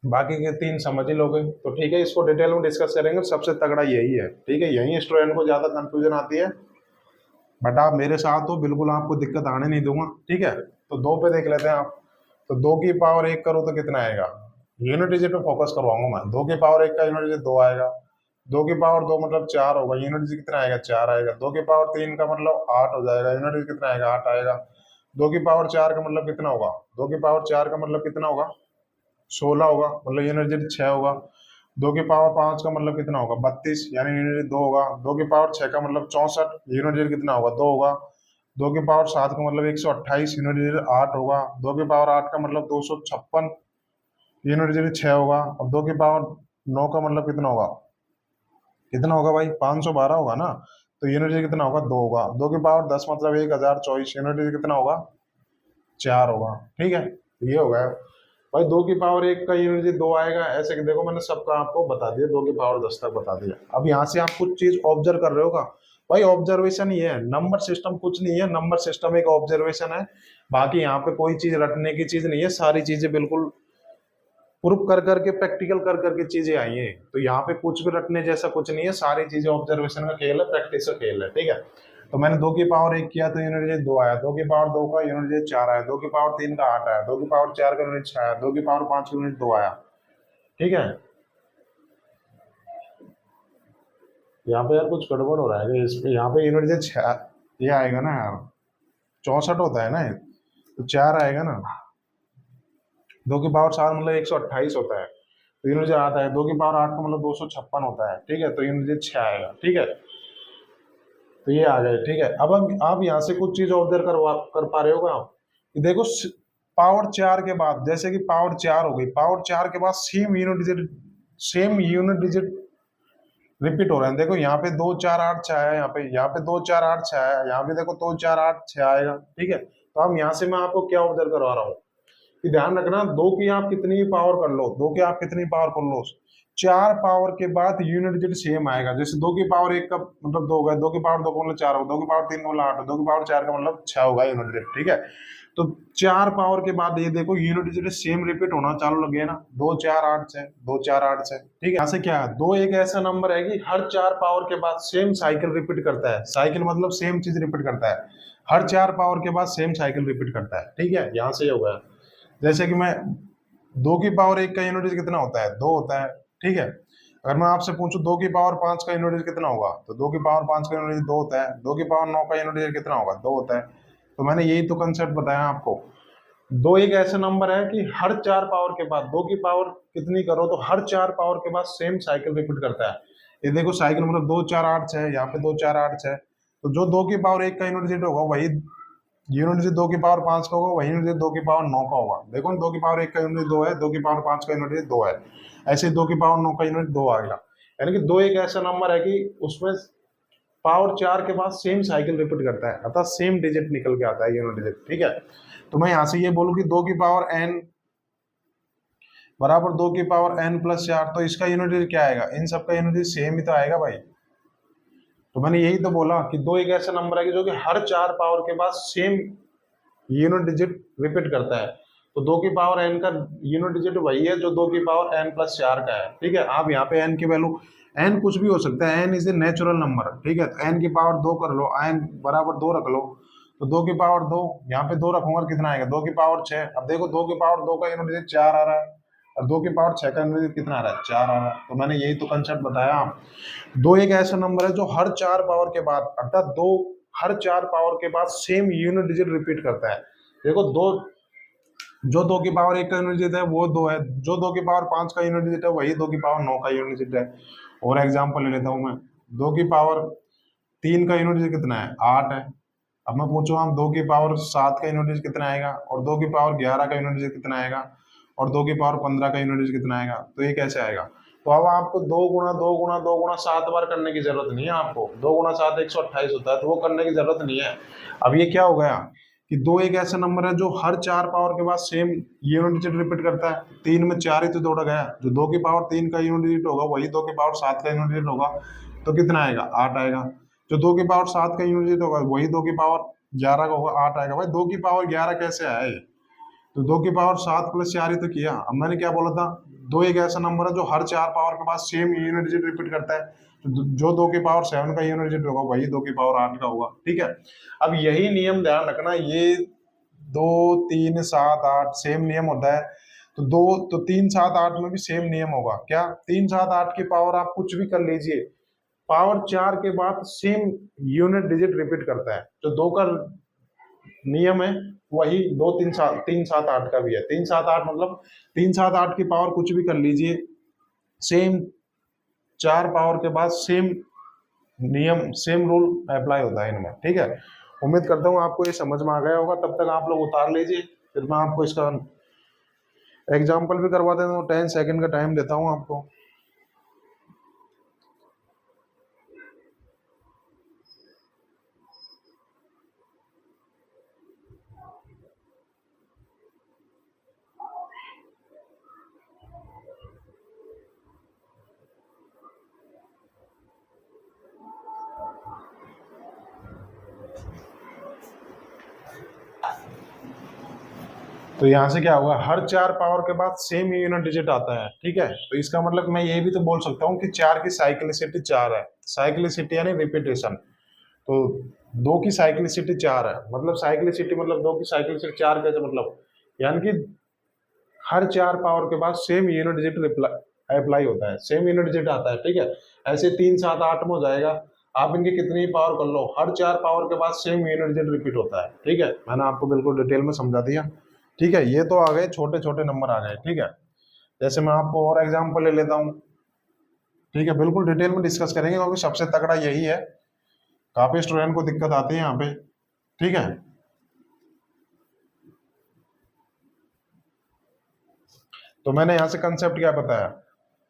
बाकी के 3 समझ ही लोगे। तो ठीक है, इसको डिटेल में डिस्कस करेंगे। सबसे तगड़ा यही है, ठीक है, यही स्टूडेंट को ज्यादा कंफ्यूजन आती है, बट आप मेरे साथ हो, बिल्कुल आपको दिक्कत आने नहीं दूंगा, ठीक है। तो 2 पे देख लेते हैं आप। तो 2 की पावर 1 करो तो कितना आएगा, यूनिट डिजिट पे फोकस करवाऊंगा मैं। 2 की पावर 1 का यूनिट डिजिट 2 आएगा, 2 की पावर 2 मतलब 4 होगा, यूनिट डिजिट कितना आएगा, 4 आएगा। 2 की पावर 3 का मतलब 8 हो जाएगा, यूनिट डिजिट कितना आएगा, 8 आएगा। 2 की पावर 4 का मतलब कितना होगा, 2 की पावर 4 का मतलब कितना होगा, 16 होगा, मतलब यूनिट डिजिट 6 होगा। 2 की पावर 5 का मतलब कितना होगा, 32, यानी यूनिट डिजिट 2 होगा। 2 की पावर 6 का मतलब 64, यूनिट डिजिट कितना होगा, 2 होगा। 2 की पावर 7 का मतलब 128, यूनिट डिजिट 8 होगा। 2 की पावर 8 का मतलब 256, यूनिट डिजिट 6 होगा। और 2 की पावर 9 का मतलब कितना होगा, कितना होगा भाई, 512 होगा ना। तो यूनिट डिजिट कितना होगा, 2 होगा। 2 की पावर 10 मतलब 1024, यूनिट डिजिट कितना होगा, 4 होगा, ठीक है। तो ये हो गया भाई। 2 की पावर 1 का यूनिट डिजिट 2 आएगा, ऐसे कि देखो मैंने सबका आपको बता दिया, 2 की पावर 10 तक बता दिया। अब यहाँ से आप कुछ चीज ऑब्जर्व कर रहे होगा भाई, ऑब्जर्वेशन ही है, नंबर सिस्टम कुछ नहीं है, नंबर सिस्टम एक ऑब्जर्वेशन है। बाकी यहाँ पे कोई चीज रटने की चीज नहीं है, सारी चीजें बिल्कुल प्रूफ कर करके, प्रैक्टिकल कर करके चीजें आई हैं। तो यहाँ पे कुछ भी रटने जैसा कुछ नहीं है, सारी चीजें ऑब्जर्वेशन का खेल है, प्रैक्टिस का खेल है, ठीक है। तो मैंने 2 की पावर 1 किया तो यूनिट डिजिट 2 आया, 2 की पावर 2 का यूनिट डिजिट 4 आया, 2 की पावर 3 का 8 आया, 2 की पावर 4 का यूनिट 6 आया, 2 की पावर 5 का यूनिट 2 आया, ठीक है। यहाँ पे यार कुछ गड़बड़ हो रहा है इस पे, यहाँ पे यूनिट डिजिट 6 ये आएगा ना यार, 64 होता है ना ये, तो 4 आएगा ना। 2 की पावर 4 मतलब 128 होता है, तो यूनिट डिजिट 8 है। 2 की पावर 8 का मतलब 256 होता है, ठीक है, तो यूनिट डिजिट 6 आएगा, ठीक है। तो ये आ गए, ठीक है। अब हम आप यहाँ से कुछ चीज ऑब्जर्व कर पा रहे होगा आप कि देखो, पावर 4 के बाद, जैसे कि पावर 4 हो गई, पावर 4 के बाद सेम यूनिट डिजिट रिपीट हो रहे हैं। देखो यहाँ पे 2 4 8 6 आया, यहाँ पे 2 4 8 6 आया, यहाँ पे देखो 2 4 8 6 आएगा, ठीक है। तो हम यहाँ से मैं आपको क्या ऑब्जर्व करवा रहा हूँ कि ध्यान रखना, 2 की आप कितनी पावर कर लो, 2 की आप कितनी पावर कर लो, 4 पावर के बाद यूनिट डिजिट सेम आएगा। जैसे 2 की पावर 1 का मतलब 2 होगा, 2 की पावर 2 का मतलब 4 होगा, 2 की पावर 3 का मतलब 8 होगा, 2 की पावर 4 का मतलब 6 होगा यूनिट डिजिट, ठीक है। तो 4 पावर के बाद ये देखो यूनिट डिजिट सेम रिपीट होना चालू लग गया ना, 2 4 8 6, 2 4 8 6, ठीक है। यहाँ से क्या है, 2 एक ऐसा नंबर है कि हर 4 पावर के बाद सेम साइकिल रिपीट करता है, साइकिल मतलब सेम चीज रिपीट करता है, हर 4 पावर के बाद सेम साइकिल रिपीट करता है, ठीक है। यहाँ से ये होगा, जैसे कि मैं 2 की पावर 1 का यूनिट कितना होता है, 2 होता है, ठीक है। अगर मैं आपसे पूछूं 2 की पावर 5 का यूनिट कितना होगा, तो 2 की पावर 5 का यूनिट 2 होता है। 2 की पावर 9 का यूनिट कितना होगा, 2 होता है। तो मैंने यही तो कंसेप्ट बताया आपको। 2 एक ऐसा नंबर है कि हर 4 पावर के बाद 2 की पावर कितनी करो तो हर 4 पावर के बाद सेम साइकिल रिपीट करता है। ये देखो साइकिल मतलब 2 4 8 6, यहाँ पे 2 4 8 6, तो जो 2 की पावर 1 का यूनिट होगा वही यूनिट डिजिट 2 की पावर 5 का होगा, वही यूनिट डिजिट 2 की पावर 9 का होगा। देखो 2 की पावर 1 का यूनिट 2 है, 2 की पावर 5 का यूनिट 2 है, ऐसे 2 की पावर 9 का यूनिट 2 आएगा। यानी कि 2 एक ऐसा नंबर है कि उसमें पावर 4 के बाद सेम साइकिल रिपीट करता है, अर्थात सेम डिजिट निकल के आता है यूनिट डिजिट, ठीक है। तो मैं यहाँ से ये बोलूँ कि 2 की पावर n बराबर 2 की पावर n प्लस 4, तो इसका यूनिट डिजिट क्या आएगा, इन सबका यूनिट डिजिट सेम ही तो आएगा भाई। तो मैंने यही तो बोला कि 2 एक ऐसा नंबर है कि जो कि हर 4 पावर के बाद सेम यूनिट डिजिट रिपीट करता है। तो 2 की पावर n का यूनिट डिजिट वही है जो 2 की पावर n प्लस 4 का है, ठीक है। आप यहाँ पे n की वैल्यू, n कुछ भी हो सकता है, n is a natural number, ठीक है। तो n की पावर 2 कर लो, n बराबर 2 रख लो, तो 2 की पावर 2, यहाँ पे 2 रखूंगा कितना आएगा, 2 की पावर 6। अब देखो 2 की पावर 2 का यूनिट डिजिट 4 आ रहा है, और 2 की पावर 6 का यूनिट डिजिट कितना आ रहा है, 4 आ रहा है। तो मैंने यही तो कंसेप्ट बताया। 2 एक ऐसा नंबर है जो हर 4 पावर के बाद, अर्थात 2 हर 4 पावर के बाद सेम यूनिट डिजिट रिपीट करता है। देखो 2, जो 2 की पावर 1 का यूनिट डिजिट है वो 2 है, जो 2 की पावर 5 का यूनिट डिजिट है वही 2 की पावर 9 का यूनिट डिजिट है। और एग्जांपल ले लेता हूं मैं, 2 की पावर 3 का यूनिट डिजिट कितना है, 8 है। अब मैं पूछूं हम 2 की पावर 7 का यूनिट डिजिट कितना आएगा, और 2 की पावर 11 का यूनिट डिजिट कितना आएगा, और 2 की पावर 15 का यूनिट डिजिट कितना आएगा, तो ये कैसे आएगा। तो अब आपको 2 गुणा 2 गुणा 2 गुणा 7 बार करने की जरूरत नहीं है, आपको 2 गुणा 7 128 होता है, तो वो करने की जरूरत नहीं है। अब ये क्या हो गया कि दो एक ऐसा नंबर है जो हर 4 पावर के बाद सेम यूनिट डिजिट रिपीट करता है। 3 में 4 ही तो जोड़ा गया, जो 2 की पावर 3 का यूनिट डिजिट होगा वही 2 की पावर 7 का यूनिट डिजिट होगा, तो कितना आएगा 8 आएगा। जो 2 की पावर 7 का यूनिट डिजिट होगा वही 2 की पावर 11 का होगा, 8 आएगा। भाई 2 की पावर 11 कैसे आया ये? तो 2 की पावर 7 प्लस 4 ही तो किया। अब मैंने क्या बोला था, दो एक ऐसा नंबर है जो हर 4 पावर के बाद सेम यूनिट डिजिट रिपीट करता है, तो जो 2 की पावर 7 का यूनिट डिजिट होगा वही 2 की पावर 8 का होगा। ठीक है, अब यही नियम ध्यान रखना, ये 2 3 7 8 सेम नियम होता है, तो 2 तो 3 7 8 में भी सेम नियम होगा। क्या 3 7 8 की पावर आप कुछ भी कर लीजिए, पावर 4 के बाद सेम यूनिट डिजिट रिपीट करता है। जो 2 का नियम है वही 3 7 8 का भी है। 3 7 8 मतलब 3 7 8 की पावर कुछ भी कर लीजिए, सेम 4 पावर के बाद सेम नियम सेम रूल अप्लाई होता है इनमें। ठीक है, उम्मीद करता हूँ आपको ये समझ में आ गया होगा। तब तक आप लोग उतार लीजिए, फिर मैं आपको इसका एग्जाम्पल भी करवा देता हूँ। 10 सेकंड का टाइम देता हूँ आपको। तो यहाँ से क्या होगा, हर 4 पावर के बाद सेम यूनिट डिजिट आता है। ठीक है, तो इसका मतलब मैं ये भी तो बोल सकता हूँ कि 4 की साइक्लिसिटी 4 है। साइक्लिसिटी यानी रिपीटेशन, तो 2 की साइक्लिसिटी 4 है, मतलब साइक्लिसिटी मतलब 2 की साइक्लिसिटी 4 कैसे, मतलब यानी कि हर 4 पावर के बाद सेम यूनिट डिजिट अप्लाई होता है, सेम यूनिट डिजिट आता है। ठीक है, ऐसे 3 7 8 में हो जाएगा, आप इनकी कितनी पावर कर लो, हर 4 पावर के बाद सेम यूनिट डिजिट रिपीट होता है। ठीक है, मैंने आपको बिल्कुल डिटेल में समझा दिया। ठीक है, ये तो आ गए छोटे छोटे नंबर आ गए। ठीक है, जैसे मैं आपको और एग्जांपल ले लेता हूँ। ठीक है, बिल्कुल डिटेल में डिस्कस करेंगे क्योंकि सबसे तगड़ा यही है, काफी स्टूडेंट को दिक्कत आती है यहाँ पे। ठीक है, तो मैंने यहाँ से कंसेप्ट क्या बताया,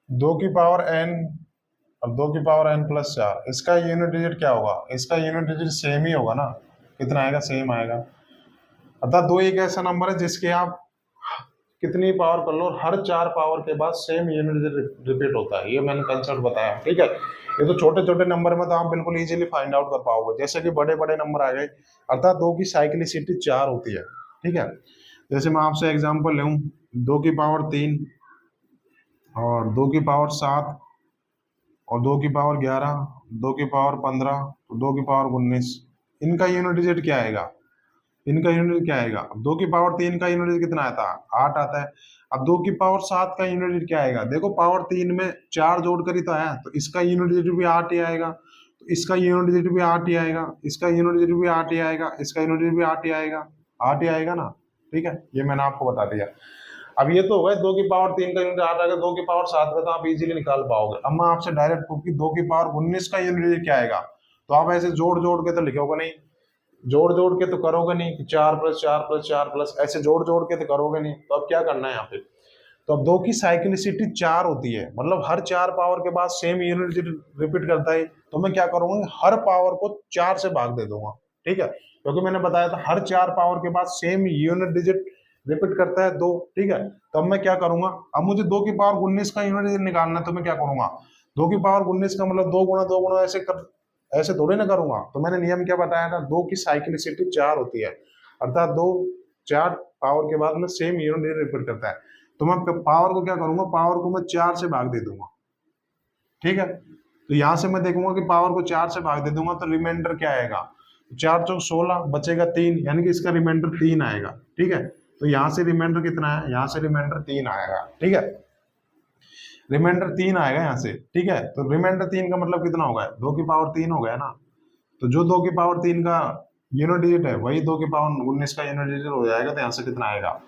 2 की पावर n और 2 की पावर n प्लस 4, इसका यूनिट डिजिट क्या होगा, इसका यूनिट डिजिट सेम ही होगा ना, कितना आएगा, सेम आएगा। अर्थात 2 एक ऐसा नंबर है जिसके आप कितनी पावर कर लो, हर 4 पावर के बाद सेम यूनिट रिपीट होता है, ये मैंने कंसेप्ट बताया। ठीक है, ये तो छोटे छोटे नंबर में तो आप बिल्कुल इजीली फाइंड आउट कर पाओगे, जैसे कि बड़े बड़े नंबर आ गए, अर्थात 2 की साइक्लिसिटी 4 होती है। ठीक है, जैसे मैं आपसे एग्जांपल लूँ, 2 की पावर 3 और 2 की पावर 7 और 2 की पावर 11, 2 की पावर 15, 2 की पावर 19, इनका यूनिट डिजिट क्या आएगा, इनका यूनिट क्या आएगा। अब 2 की पावर 3 का यूनिट कितना आता है, 8 आता है। अब 2 की पावर 7 का यूनिट क्या आएगा, देखो पावर 3 में 4 जोड़कर ही तो आया, तो इसका यूनिट डिजिट भी 8 ही आएगा, तो इसका यूनिट डिजिट भी 8 ही आएगा, इसका यूनिट डिजिट भी 8 ही आएगा, इसका यूनिट डिजिट भी 8 ही आएगा, 8 ही आएगा ना। ठीक है, ये मैंने आपको बता दिया। अब ये तो हो गया 2 की पावर 3 का यूनिट 8 आएगा, 2 की पावर 7 का तो आप इजीली निकाल पाओगे। अब मैं आपसे डायरेक्ट पूछ कि 2 की पावर 19 का यूनिट डिजिट क्या आएगा, तो आप ऐसे जोड़ जोड़ के तो लिखोगे नहीं, जोड़ जोड़ के तो करोगे नहीं कि 4 प्लस 4 प्लस 4 प्लस, ऐसे जोड़ जोड़ के तो करोगे नहीं। तो अब क्या करना है यहाँ पे, तो अब 2 की साइक्लिसिटी 4 होती है, मतलब हर 4 पावर के बाद सेम यूनिट रिपीट करता है, तो मैं क्या करूंगा, हर पावर को 4 से भाग दे दूंगा। ठीक है, क्योंकि मैंने बताया था हर 4 पावर के बाद सेम यूनिट डिजिट रिपीट करता है 2। ठीक है, तो अब मैं क्या करूंगा, अब मुझे 2 की पावर 19 का यूनिट डिजिट निकालना है, तो मैं क्या करूंगा, 2 की पावर 19 का मतलब 2 गुना ऐसे थोड़े ना करूंगा। तो मैंने नियम क्या बताया था, 2 की साइक्लिसिटी 4 होती है, अर्थात 2 4 पावर के बाद में सेम यूनिट रिपीट करता है, तो मैं पावर को क्या करूंगा, पावर को मैं 4 से भाग दे दूंगा। ठीक है, तो यहां से मैं देखूंगा कि पावर को 4 से भाग दे दूंगा तो रिमाइंडर क्या आएगा, 4 चौक 16 बचेगा 3, यानी कि इसका रिमाइंडर 3 आएगा। ठीक है, तो यहाँ से रिमाइंडर कितना है, यहाँ से रिमाइंडर 3 आएगा। ठीक है, रिमाइंडर 3 आएगा यहाँ से। ठीक है, तो रिमाइंडर 3 का मतलब कितना होगा, 2 की पावर 3 हो गया ना, तो जो 2 की पावर 3 का यूनिट डिजिट है वही 2 की पावर 19 का यूनिट डिजिट हो जाएगा, तो यहाँ से कितना आएगा,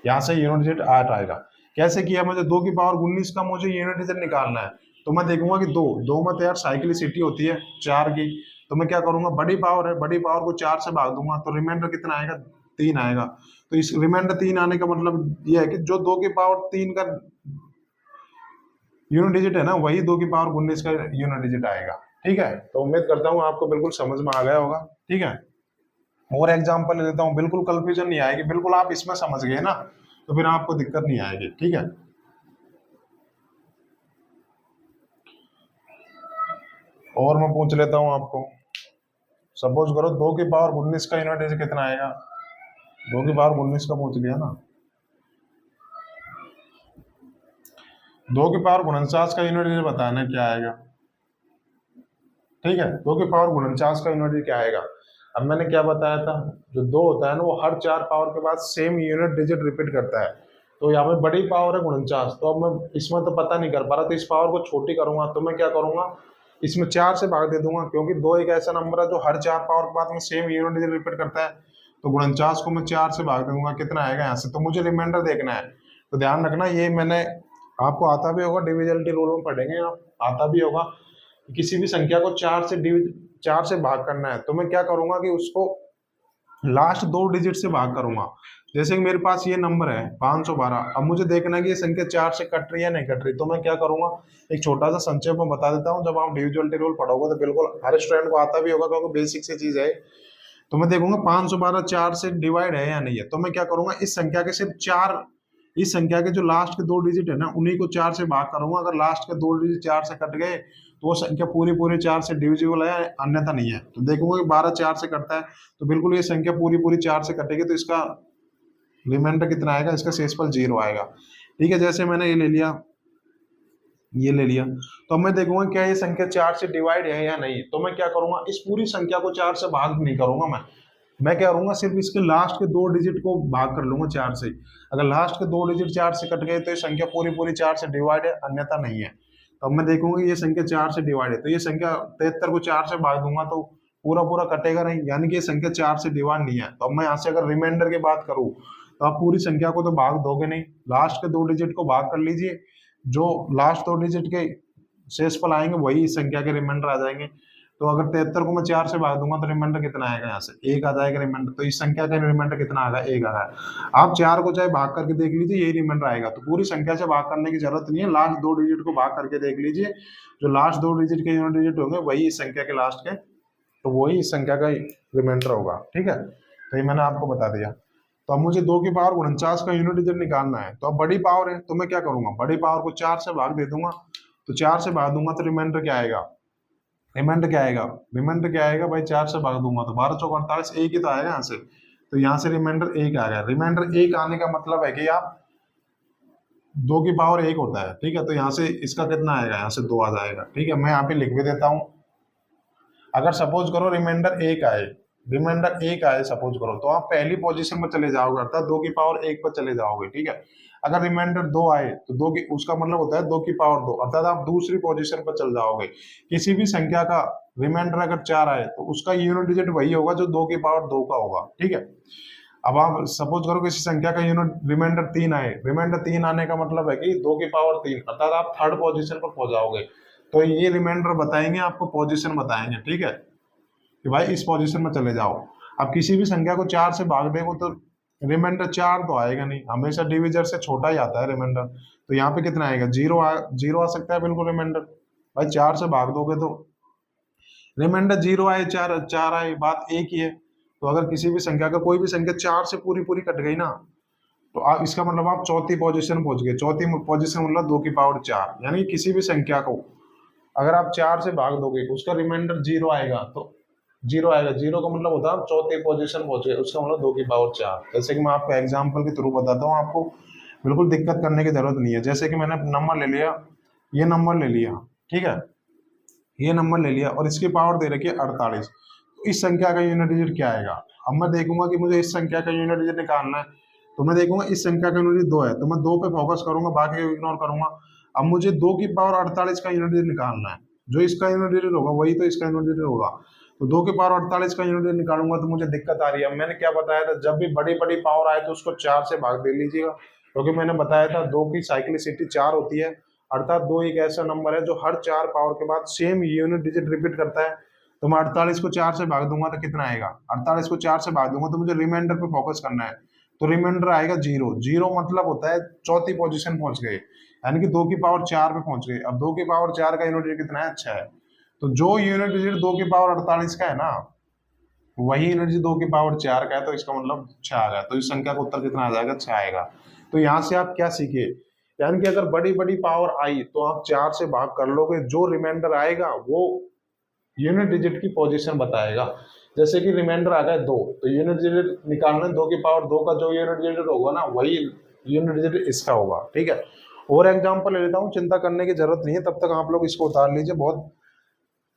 यहाँ से यूनिट डिजिट 8 आएगा। कैसे किया, मुझे 2 की पावर 19 का मुझे यूनिट डिजिट निकालना है, तो मैं देखूंगा कि दो में तो यार साइक्लिसिटी होती है 4 की, तो मैं क्या करूंगा, बड़ी पावर है, बड़ी पावर को 4 से भाग दूंगा, तो रिमाइंडर कितना आएगा, 3 आएगा। तो इस रिमाइंडर 3 आने का मतलब यह है कि जो 2 की पावर 3 का यूनिट डिजिट है ना, वही 2 की पावर 19 का यूनिट डिजिट आएगा। ठीक है, तो उम्मीद करता हूँ आपको बिल्कुल समझ में आ गया होगा। ठीक है, और एग्जाम्पल ले लेता हूँ, बिल्कुल कंफ्यूजन नहीं आएगी, बिल्कुल आप इसमें समझ गए ना तो फिर आपको दिक्कत नहीं आएगी, ठीक है। और मैं पूछ लेता हूँ आपको, सपोज करो 2 की पावर 19 का यूनिट डिजिट कितना आएगा। 2 की पावर 19 का पूछ लिया ना। 2 की पावर 49 का यूनिट डिजिट बताना क्या आएगा, ठीक है। 2 की पावर 49 का यूनिट डिजिट क्या आएगा। अब मैंने क्या बताया था, जो 2 होता है ना वो हर 4 पावर के बाद सेम यूनिट डिजिट रिपीट करता है। तो यहाँ पे बड़ी पावर है 49, तो अब मैं इसमें तो पता नहीं कर पा रहा, तो इस पावर को छोटी करूंगा तो मैं क्या करूंगा, इसमें 4 से भाग दे दूंगा, क्योंकि 2 एक ऐसा नंबर है जो हर 4 पावर के बाद में सेम यूनिट डिजिट रिपीट करता है। तो 49 को मैं 4 से भाग दूंगा, कितना आएगा यहाँ से, तो मुझे रिमाइंडर देखना है। तो ध्यान रखना, ये मैंने आपको आता भी होगा, डिविजलिटी रूल में पढ़ेंगे आप, आता भी होगा। किसी भी संख्या को 4 से भाग करना है तो मैं क्या करूंगा कि उसको लास्ट 2 डिजिट से भाग करूंगा। जैसे कि मेरे पास ये नंबर है 512, अब मुझे देखना है कि ये संख्या 4 से कट रही है नहीं कट रही, तो मैं क्या करूंगा, एक छोटा सा संक्षेप में बता देता हूँ। जब आप डिविजलिटी रूल पढ़ोगे तो बिल्कुल हर स्टूडेंट को आता भी होगा, क्योंकि बेसिक सी चीज है। तो मैं देखूंगा 512 4 से डिवाइड है या नहीं है, तो मैं क्या करूंगा, इस संख्या के सिर्फ 4, इस संख्या के जो लास्ट के 2 डिजिट है ना उन्हीं को 4 से भाग करूंगा। अगर लास्ट के 2 डिजिट 4 से कट गए तो वो संख्या पूरी पूरी 4 से डिविजिबल है, अन्यथा नहीं है। तो देखूंगा कि 12 4 से कटता है, तो बिल्कुल ये संख्या पूरी पूरी 4 से कटेगी, तो इसका रिमाइंडर कितना आएगा, इसका शेषफल 0 आएगा, ठीक है। जैसे मैंने ये ले लिया, ये ले लिया, तो अब मैं देखूंगा क्या ये संख्या 4 से डिवाइड है या नहीं। तो मैं क्या करूंगा, इस पूरी संख्या को 4 से भाग नहीं करूंगा, मैं क्या करूंगा, सिर्फ इसके लास्ट के 2 डिजिट को भाग कर लूंगा 4 से। अगर लास्ट के 2 डिजिट 4 से कट गए तो ये संख्या पूरी पूरी 4 से डिवाइड है, अन्यथा नहीं है। तो अब मैं देखूंगा ये संख्या 4 से डिवाइड है, तो ये संख्या 73 को 4 से भाग दूंगा तो पूरा पूरा कटेगा नहीं, यानी कि ये संख्या 4 से डिवाइड नहीं है। तो अब मैं यहाँ से अगर रिमाइंडर की बात करूँ तो आप पूरी संख्या को तो भाग दोगे नहीं, लास्ट के 2 डिजिट को भाग कर लीजिए, जो लास्ट 2 डिजिट के शेषफल आएंगे वही इस संख्या के रिमाइंडर आ जाएंगे। तो अगर 73 को मैं 4 से भाग दूंगा तो रिमाइंडर कितना आएगा, यहाँ से 1 आ जाएगा रिमाइंडर। तो इस संख्या का रिमाइंडर कितना आएगा, 1 आ रहा है। आप 4 को चाहे भाग करके देख लीजिए, यही रिमाइंडर आएगा। तो पूरी संख्या से भाग करने की जरूरत नहीं है, लास्ट 2 डिजिट को भाग करके देख लीजिए, जो लास्ट 2 डिजिट के यूनिट डिजिट होंगे वही इस संख्या के लास्ट के, तो वही इस संख्या का रिमाइंडर होगा, ठीक है। तो ये मैंने आपको बता दिया। तो अब मुझे 2 की पावर 49 का यूनिट डिजिट निकालना है। तो अब बड़ी पावर है तो मैं क्या करूंगा, बड़ी पावर को 4 से भाग दे दूंगा, तो 4 से भाग दूंगा तो रिमाइंडर क्या आएगा, रिमाइंडर क्या आएगा, रिमाइंडर क्या आएगा भाई, 4 से भाग दूंगा तो 12 चौक 48, 1 ही तो आएगा यहाँ से। तो यहाँ से रिमाइंडर 1 आ गया। रिमाइंडर 1 आने का मतलब है कि आप 2 की पावर 1 होता है, ठीक है। तो यहाँ से इसका कितना आएगा, यहाँ से 2 आ जाएगा, ठीक है। मैं यहाँ पे लिख भी देता हूँ। अगर सपोज करो रिमाइंडर 1 आए, रिमाइंडर 1 आए सपोज करो, तो आप पहली पोजीशन पर चले जाओगे, अर्थात 2 की पावर 1 पर चले जाओगे, ठीक है। अगर रिमाइंडर 2 आए तो 2 की, उसका मतलब होता है 2 की पावर 2, अर्थात आप दूसरी पोजीशन पर चल जाओगे। किसी भी संख्या का रिमाइंडर अगर 4 आए तो उसका यूनिट डिजिट वही होगा जो 2 की पावर 2 का होगा, ठीक है। अब आप सपोज करो किसी संख्या का यूनिट रिमाइंडर 3 आए, रिमाइंडर 3 आने का मतलब है कि 2 की पावर 3, अर्थात आप थर्ड पोजीशन पर पहुंच जाओगे। तो ये रिमाइंडर बताएंगे आपको, पोजीशन बताएंगे, ठीक है, कि भाई इस पोजीशन में चले जाओ। अब किसी भी संख्या को 4 से भाग देंगे तो रिमाइंडर 4 तो आएगा नहीं, हमेशा डिविजर से छोटा ही आता है रिमाइंडर। तो यहाँ पे कितना आएगा, 0 आ सकता है बिल्कुल रिमाइंडर। भाई 4 से भाग दोगे तो रिमाइंडर 0 आए 4 4 आए, बात एक ही है। तो अगर किसी भी संख्या का, कोई भी संख्या 4 से पूरी पूरी कट गई ना, तो आप इसका मतलब आप चौथी पोजीशन पहुंच गए। चौथी पोजीशन मतलब 2 की पावर 4, यानी किसी भी संख्या को अगर आप 4 से भाग दोगे उसका रिमाइंडर 0 आएगा, तो 0 आएगा, 0 का मतलब होता है आप चौथी पोजीशन पहुंच गए, उसका मतलब 2 की पावर 4। जैसे कि मैं आपको एग्जाम्पल के थ्रू बताता हूँ, आपको बिल्कुल दिक्कत करने की जरूरत नहीं है। जैसे कि मैंने नंबर ले लिया, ये नंबर ले लिया, ठीक है, ये नंबर ले लिया और इसकी पावर दे रखी है 48। तो इस संख्या का यूनिट डिजिट क्या आएगा। अब मैं देखूंगा कि मुझे इस संख्या का यूनिट डिजिट निकालना है, तो मैं देखूंगा इस संख्या का यूनिट 2 है, तो मैं 2 पे फोकस करूंगा, बाकी को इग्नोर करूंगा। अब मुझे 2 की पावर 48 का यूनिट डिजिट निकालना है, जो इसका यूनिट डिजिट होगा वही तो इसका यूनिट डिजिट होगा। तो 2 की पावर 48 का यूनिट डिजिट निकालूंगा तो मुझे दिक्कत आ रही है। मैंने क्या बताया था, जब भी बड़ी बड़ी पावर आए तो उसको 4 से भाग दे लीजिएगा, क्योंकि मैंने बताया था 2 की साइक्लिसिटी 4 होती है, अर्थात 2 एक ऐसा नंबर है जो हर 4 पावर के बाद सेम यूनिट डिजिट रिपीट करता है। तो मैं 48 को 4 से भाग दूंगा तो कितना आएगा, 48 को 4 से भाग दूंगा तो मुझे रिमाइंडर पे फोकस करना है। तो रिमाइंडर आएगा 0। 0 मतलब होता है चौथी पोजीशन पहुंच गए, यानी कि 2 की पावर 4 पे पहुंच गए। अब 2 की पावर 4 का यूनिट डिजिट कितना है, 6 है। तो जो यूनिट डिजिट 2 की पावर 48 का है ना, वही एनर्जी 2 की पावर 4 का है, तो इसका मतलब 6 आ गया। तो इस संख्या का उत्तर कितना आ जाएगा, 6 आएगा। तो यहाँ से आप क्या सीखे, यानी कि अगर बड़ी बड़ी पावर आई तो आप 4 से भाग कर लोगे, जो रिमाइंडर आएगा वो यूनिट डिजिट की पोजीशन बताएगा। जैसे कि रिमाइंडर आ गया 2, तो यूनिट डिजिट निकालना है, 2 की पावर 2 का जो यूनिट डिजिट होगा ना, वही यूनिट डिजिट इसका होगा। ठीक है, और एग्जाम्पल ले लेता हूँ, चिंता करने की जरूरत नहीं है, तब तक आप लोग इसको उतार लीजिए। बहुत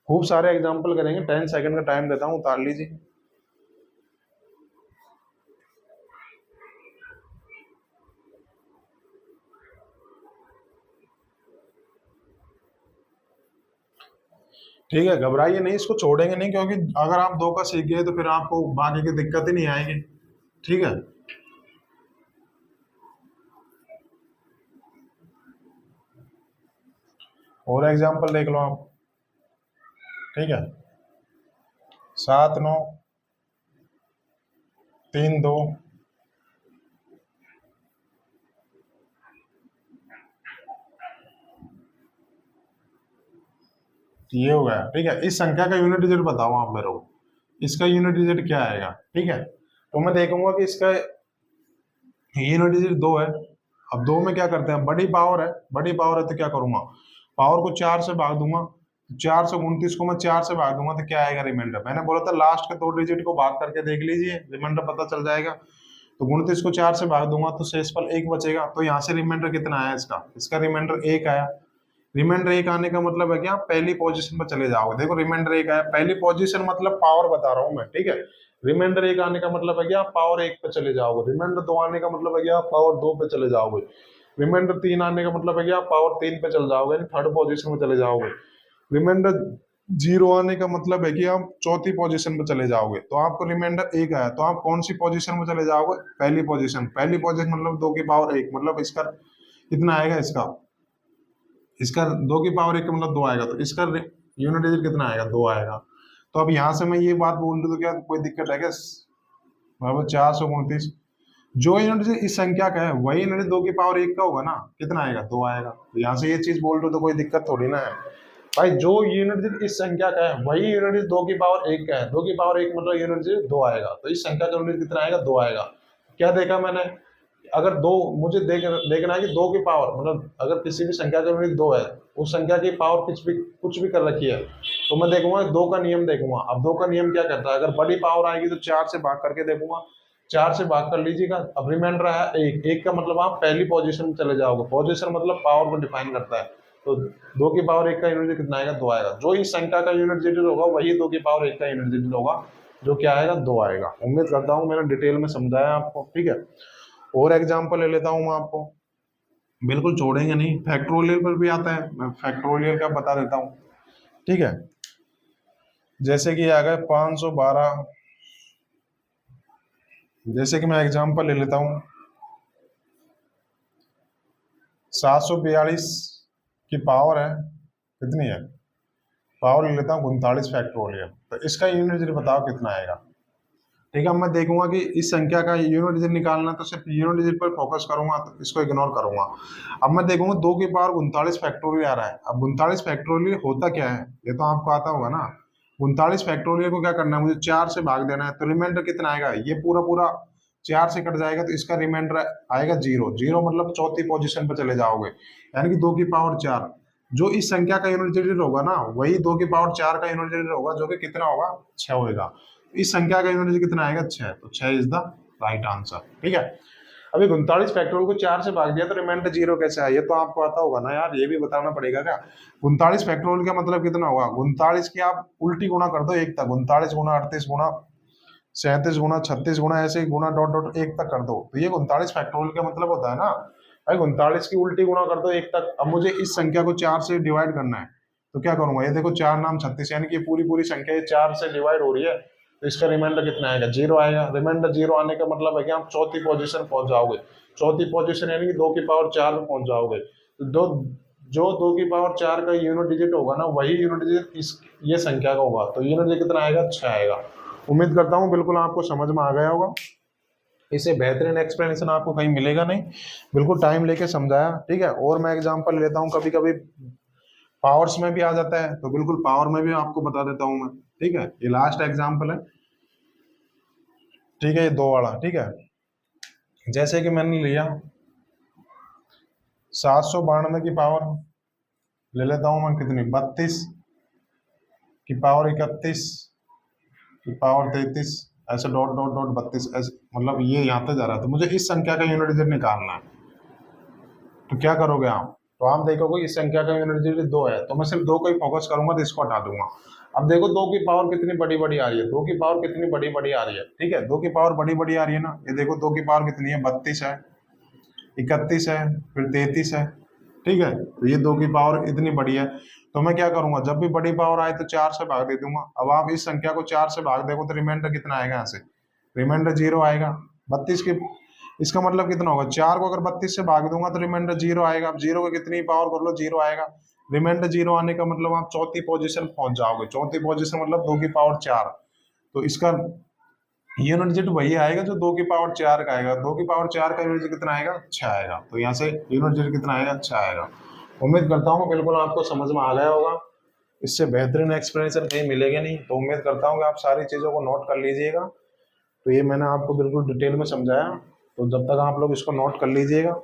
खूब सारे एग्जाम्पल करेंगे, 10 सेकंड का टाइम देता हूँ, उतार लीजिए। ठीक है, घबराइए नहीं, इसको छोड़ेंगे नहीं, क्योंकि अगर आप 2 का सीख गए तो फिर आपको बाकी की दिक्कत ही नहीं आएगी। ठीक है, और एग्जाम्पल देख लो आप। ठीक है, 7 9 3 2 ये हो गया। ठीक है, इस संख्या का यूनिट डिजिट बताओ आप मेरे को, इसका यूनिट डिजिट क्या आएगा। ठीक है, तो मैं देखूंगा कि इसका यूनिट डिजिट 2 है। अब 2 में क्या करते हैं, बड़ी पावर है, बड़ी पावर है तो क्या करूंगा, पावर को 4 से भाग दूंगा। 429 को मैं 4 से भाग दूंगा तो क्या आएगा रिमाइंडर। मैंने बोला था लास्ट के 2 डिजिट को भाग करके देख लीजिए, रिमाइंडर पता चल जाएगा। तो 29 को 4 से भाग दूंगा तो शेषफल 1 बचेगा। तो यहाँ से रिमाइंडर कितना आया इसका, इसका रिमाइंडर 1 आया। रिमाइंडर 1 आने का मतलब है कि आप पहली पोजीशन पर चले जाओगे। देखो रिमाइंडर 1 आया, पहली पोजीशन मतलब पावर बता रहा हूं मैं। ठीक है, रिमाइंडर 1 आने का मतलब है कि आप पावर 1 पे चले जाओगे। रिमाइंडर 2 आने का मतलब है कि आप पावर 2 पे चले जाओगे। रिमाइंडर 3 आने का मतलब है कि आप पावर 3 पे चले जाओगे, थर्ड पोजीशन में चले जाओगे। रिमाइंडर 0 आने का मतलब है कि आप चौथी पोजीशन पे चले जाओगे। तो आपको रिमाइंडर 1 आया, तो आप कौन सी पोजीशन में चले जाओगे, पहली पोजीशन। पहली पोजीशन मतलब 2 की पावर 1, मतलब इसका कितना आएगा, इसका 2 की पावर 1 का मतलब 2 आएगा। तो इसका यूनिट डिजिट कितना आएगा, 2 आएगा। तो अब यहां से मैं ये बात बोल दूं तो क्या कोई दिक्कत है क्या, बराबर 429 जो यूनिट डिजिट इस संख्या का है वही यूनिट 2 की पावर 1 का होगा ना, कितना आएगा, 2 आएगा। तो यहाँ से ये चीज बोल दो तो कोई दिक्कत थोड़ी ना है भाई। जो यूनिट डिजिट इस संख्या का है वही यूनिट डिजिट 2 की पावर 1 का है। 2 की पावर 1 मतलब यूनिट डिजिट 2 आएगा। तो इस संख्या का यूनिट डिजिट कितना आएगा, 2 आएगा। क्या देखा मैंने, अगर दो मुझे देखना है कि 2 की पावर मतलब अगर किसी भी संख्या का यूनिट 2 है, उस संख्या की पावर कुछ भी कर रखी है, तो मैं देखूंगा 2 का नियम देखूंगा। अब 2 का नियम क्या कहता है, अगर बड़ी पावर आएगी तो 4 से भाग करके देखूंगा। 4 से भाग कर लीजिएगा। अब रिमाइंडर है 1, 1 का मतलब आप पहली पोजीशन में चले जाओगे। पोजीशन मतलब पावर को डिफाइन करता है। तो 2 की पावर 1 का यूनिट कितना आएगा, 2 आएगा। जो इस संख्या का यूनिट डिजिट होगा वही 2 की पावर 1 का यूनिट डिजिट होगा, जो क्या आएगा, 2 आएगा। उम्मीद करता हूँ मैंने डिटेल में समझाया आपको। ठीक है, और एग्जांपल ले लेता हूं मैं आपको, बिल्कुल छोड़ेंगे नहीं। फैक्टोरियल पर भी आता है, मैं फैक्टोरियल का बता देता हूं। ठीक है, जैसे कि आ गए 512, जैसे कि मैं एग्जांपल ले लेता हूं 742 की पावर है, कितनी है, पावर ले लेता हूं 39 फैक्टोरियल। तो इसका यूनिट डिजिट बताओ कितना आएगा। ठीक है, मैं देखूंगा कि इस संख्या का यूनिट डिजिट निकालना, तो सिर्फ यूनिट डिजिट पर फोकस करूंगा, तो इसको इग्नोर करूंगा। अब मैं देखूंगा 2 की पावर 39 फैक्टोरियल आ रहा है। अब 39 फैक्टोरियल होता क्या है, ये तो आपको आता होगा ना। 39 फैक्टोरियल को क्या करना है, मुझे 4 से भाग देना है। तो रिमाइंडर कितना आएगा, ये पूरा पूरा 4 से कट जाएगा, तो इसका रिमाइंडर आएगा 0। 0 मतलब चौथी पोजिशन पर चले जाओगे, यानी कि 2 की पावर 4। जो इस संख्या का यूनिट डिजिट होगा ना, वही 2 की पावर 4 का यूनिट डिजिट होगा, जो कि कितना होगा, 6 होगा। इस संख्या का यूनिट कितना आएगा, 6। तो 6 इज द राइट आंसर। ठीक है, अभी 39 फैक्टोरियल को 4 से भाग दिया तो रिमाइंडर 0 कैसे आया, ये तो आपको आता होगा ना यार, ये भी बताना पड़ेगा क्या। 39 फैक्टोरियल का मतलब कितना होगा, 39 की आप उल्टी गुणा कर दो 1 तक। 39 गुणा 38 गुणा 37 गुणा 36 गुणा ऐसे ही गुणा डॉट डॉट 1 तक कर दो। तो ये 39 फैक्टोरियल का मतलब होता है ना भाई, 39 की उल्टी गुणा कर दो 1 तक। अब मुझे इस संख्या को 4 से डिवाइड करना है, तो क्या करूंगा, ये देखो 4 नाम 36, यानी कि पूरी पूरी संख्या ये 4 से डिवाइड हो रही है। तो इसका रिमाइंडर कितना आएगा, 0 आएगा। रिमाइंडर 0 आने का मतलब है कि आप चौथी पोजीशन पहुंच जाओगे। चौथी पोजीशन यानी कि 2 की पावर 4 में पहुंच जाओगे। तो जो 2 की पावर 4 का यूनिट डिजिट होगा ना, वही यूनिट डिजिट इस ये संख्या का होगा। तो यूनिट डिजिट कितना आएगा, 6 आएगा। उम्मीद करता हूँ बिल्कुल आपको समझ में आ गया होगा। इसे बेहतरीन एक्सप्लेनेशन आपको कहीं मिलेगा नहीं, बिल्कुल टाइम लेके समझाया। ठीक है, और मैं एग्जांपल लेता हूँ, कभी कभी पावर्स में भी आ जाता है, तो बिल्कुल पावर में भी आपको बता देता हूँ मैं। ठीक है, ये लास्ट एग्जांपल है। ठीक है, ये 2 वाला, ठीक है। जैसे कि मैंने लिया 792 की पावर ले लेता हूं मैं कितनी, 32 की पावर 31 की पावर 33, ऐसे डॉट डॉट डॉट 32, ऐसे मतलब ये यहाँ तक जा रहा है। तो मुझे इस संख्या का यूनिट डिजिट निकालना है, तो क्या करोगे आप, तो आप देखोगे इस संख्या का यूनिट डिजिट 2 है, तो मैं सिर्फ 2 को ही फोकस करूंगा, तो इसको हटा दूंगा। अब देखो 2 की पावर कितनी बड़ी बड़ी आ रही है, 2 की पावर कितनी बड़ी बड़ी आ रही है, ठीक है, 2 की पावर बड़ी बड़ी आ रही है ना। ये देखो 2 की पावर कितनी है, 32 है, 31 है, फिर 33 है, ठीक है। तो ये 2 की पावर इतनी बड़ी है, तो मैं क्या करूंगा, जब भी बड़ी पावर आए तो 4 से भाग दे दूंगा। अब आप इस संख्या को 4 से भाग देखो तो रिमाइंडर कितना आएगा, यहाँ से रिमाइंडर 0 आएगा। 32 की, इसका मतलब कितना होगा, 4 को अगर 32 से भाग दूंगा तो रिमाइंडर 0 आएगा। अब 0 को कितनी पावर कर लो, 0 आएगा। रिमाइंडर 0 आने का मतलब आप चौथी पोजीशन पहुंच जाओगे, चौथी पोजीशन मतलब 2 की पावर 4। तो इसका यूनिट डिजिट वही आएगा जो 2 की पावर 4 का आएगा। 2 की पावर 4 का यूनिट डिजिट कितना आएगा, 6 आएगा। तो यहाँ से यूनिट डिजिट कितना आएगा, 6 आएगा। उम्मीद करता हूँ बिल्कुल आपको समझ में आ गया होगा, इससे बेहतरीन एक्सप्लेनेशन कहीं मिलेगा नहीं। तो उम्मीद करता हूँ कि आप सारी चीज़ों को नोट कर लीजिएगा। तो ये मैंने आपको बिल्कुल डिटेल में समझाया, तो जब तक आप लोग इसको नोट कर लीजिएगा।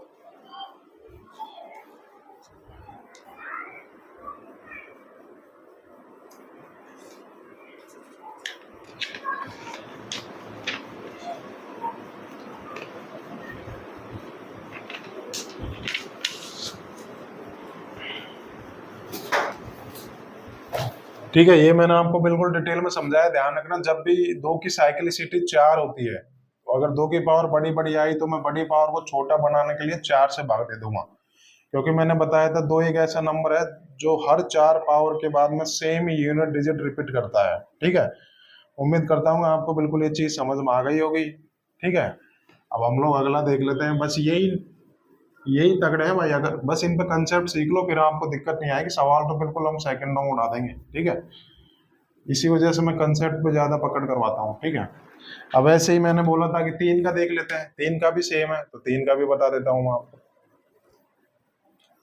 ठीक है, ये मैंने आपको बिल्कुल डिटेल में समझाया। ध्यान रखना, जब भी 2 की साइक्लिसिटी 4 होती है, तो अगर 2 की पावर बड़ी बड़ी आई तो मैं बड़ी पावर को छोटा बनाने के लिए 4 से भाग दे दूंगा, क्योंकि मैंने बताया था 2 एक ऐसा नंबर है जो हर 4 पावर के बाद में सेम यूनिट डिजिट रिपीट करता है, ठीक है। उम्मीद करता हूँ आपको बिल्कुल ये चीज समझ में आ गई होगी, ठीक है। अब हम लोग अगला देख लेते हैं। बस यही यही तगड़े हैं भाई, अगर बस इन पे कंसेप्ट सीख लो फिर आपको दिक्कत नहीं आएगी। सवाल तो बिल्कुल हम सेकंडों में उड़ा देंगे, ठीक है। इसी वजह से मैं कंसेप्ट पे ज्यादा पकड़ करवाता हूँ, ठीक है। अब ऐसे ही मैंने बोला था कि 3 का देख लेते हैं, 3 का भी सेम है, तो 3 का भी बता देता हूँ मैं आपको,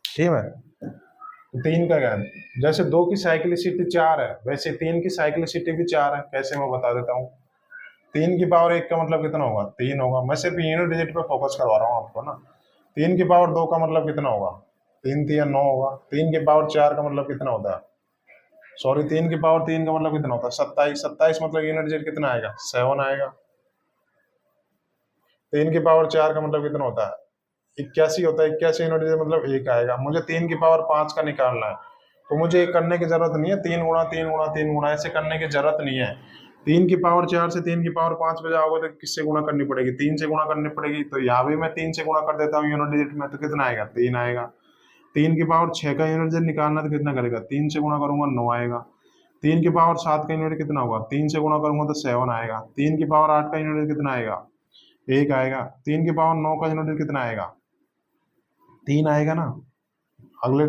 ठीक है। तो 3 का क्या है, जैसे 2 की साइक्लिसिटी 4 है, वैसे 3 की साइक्लिसिटी भी 4 है। कैसे, मैं बता देता हूँ। 3 की पावर 1 का मतलब कितना होगा, 3 होगा। मैं सिर्फ यूनिट डिजिट पे फोकस करवा रहा हूँ आपको ना। 3 की पावर 2 का मतलब कितना होगा, 3 3 9 होगा। 3 की पावर 4 का मतलब कितना होता है, सॉरी 3 की पावर 3 का मतलब कितना होता है, 27। 27 मतलब यूनिट डिजिट कितना आएगा, 7 आएगा। 3 की पावर 4 का मतलब कितना होता है, 81 होता है। 81 यूनिट डिजिट मतलब 1 आएगा। मुझे 3 की पावर 5 का निकालना है, तो मुझे ये करने की जरूरत नहीं है, 3 गुणा 3 गुणा 3 गुणा ऐसे करने की जरूरत नहीं है। 3 की पावर 4 से 3 की पावर 5 पे जाओगे तो किससे गुणा करनी पड़ेगी, 3 से गुणा करनी पड़ेगी। तो यहाँ भी मैं 3 से गुणा कर देता हूँ यूनिट डिजिट में, तो कितना आएगा, 3 आएगा। 3 की पावर 6 का यूनिट डिजिट निकालना तो कितना करेगा, 3 से गुणा करूंगा 9 आएगा। 3 की पावर 7 का यूनिट कितना होगा, 3 से गुणा करूंगा तो 7 आएगा। 3 की पावर 8 का यूनिट कितना आएगा, 1 आएगा। 3 की पावर 9 का यूनिट कितना आएगा, 3 आएगा ना। अगले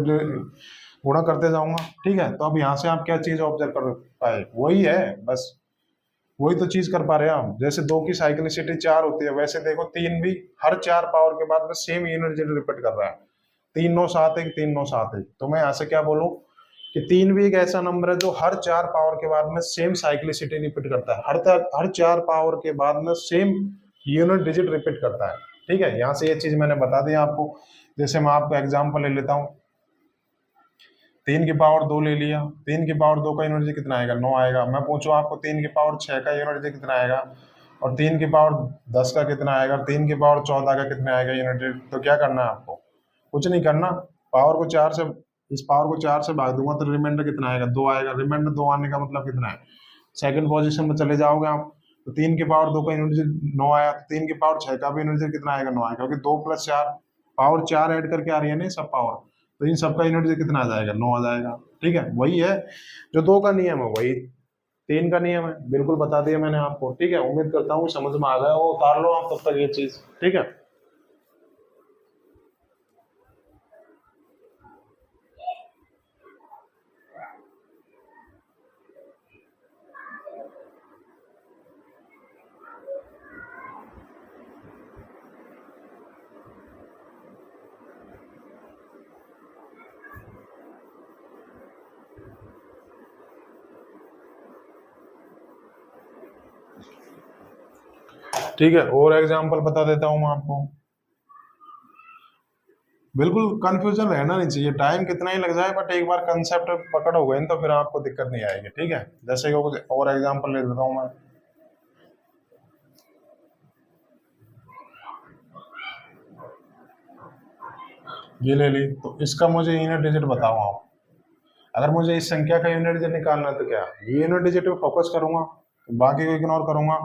गुणा करते जाऊंगा, ठीक है। तो अब यहाँ से आप क्या चीज ऑब्जर्व कर पाए, वही है बस, वही तो चीज कर पा रहे हैं आप। जैसे 2 की साइक्लिसिटी 4 होती है, वैसे देखो 3 भी हर 4 पावर के बाद में सेम यूनिट रिपीट कर रहा है। 3 9 7 1, 3 9 7 1। तो मैं यहाँ से क्या बोलूँ कि 3 भी एक ऐसा नंबर है जो हर 4 पावर के बाद में सेम साइक्लिसिटी रिपीट करता है, हर 4 पावर के बाद में सेम यूनिट डिजिट रिपीट करता है, ठीक है। यहाँ से ये चीज मैंने बता दी आपको। जैसे मैं आपको एग्जाम्पल ले लेता हूँ, 3 की पावर 2 ले लिया। 3 की पावर 2 का यूनिट डिजिट कितना आएगा, 9 आएगा। मैं पूछूं आपको 3 की पावर 6 का यूनिट डिजिट कितना आएगा, और 3 की पावर 10 का कितना आएगा, 3 की पावर 14 का कितना आएगा यूनिट डिजिट। तो क्या करना है आपको, कुछ नहीं करना, पावर को 4 से, इस पावर को 4 से भाग दूंगा तो रिमाइंडर कितना आएगा, 2 आएगा। रिमाइंडर 2 आने का मतलब कितना है, सेकंड पोजीशन में चले जाओगे आप। तो 3 की पावर 2 का यूनिट डिजिट 9 आया, तो 3 की पावर 6 का भी यूनिट डिजिट कितना आएगा, 9 आएगा, क्योंकि 2 + 4 पावर 4 ऐड करके आ रही है ना सब पावर। तो इन सबका यूनिट डिजिट कितना आ जाएगा, 9 आ जाएगा, ठीक है। वही है जो 2 का नियम है, वही 3 का नियम है, बिल्कुल बता दिया मैंने आपको, ठीक है। उम्मीद करता हूँ समझ में आ गया, वो उतार लो आप तब तक ये चीज, ठीक है। ठीक है, और एग्जाम्पल बता देता हूँ मैं आपको। बिल्कुल कंफ्यूजन रहना नहीं चाहिए, टाइम कितना ही लग जाए, बट एक बार कंसेप्ट पकड़ हो गए तो फिर आपको दिक्कत नहीं आएगी। ठीक है, जैसे कि कुछ और एग्जाम्पल ले देता हूँ मैं। ये ले ली, तो इसका मुझे यूनिट डिजिट बताओ आप। अगर मुझे इस संख्या का यूनिट डिजिट निकालना है तो क्या ये यूनिट डिजिट पे फोकस करूंगा, तो बाकी को इग्नोर करूंगा,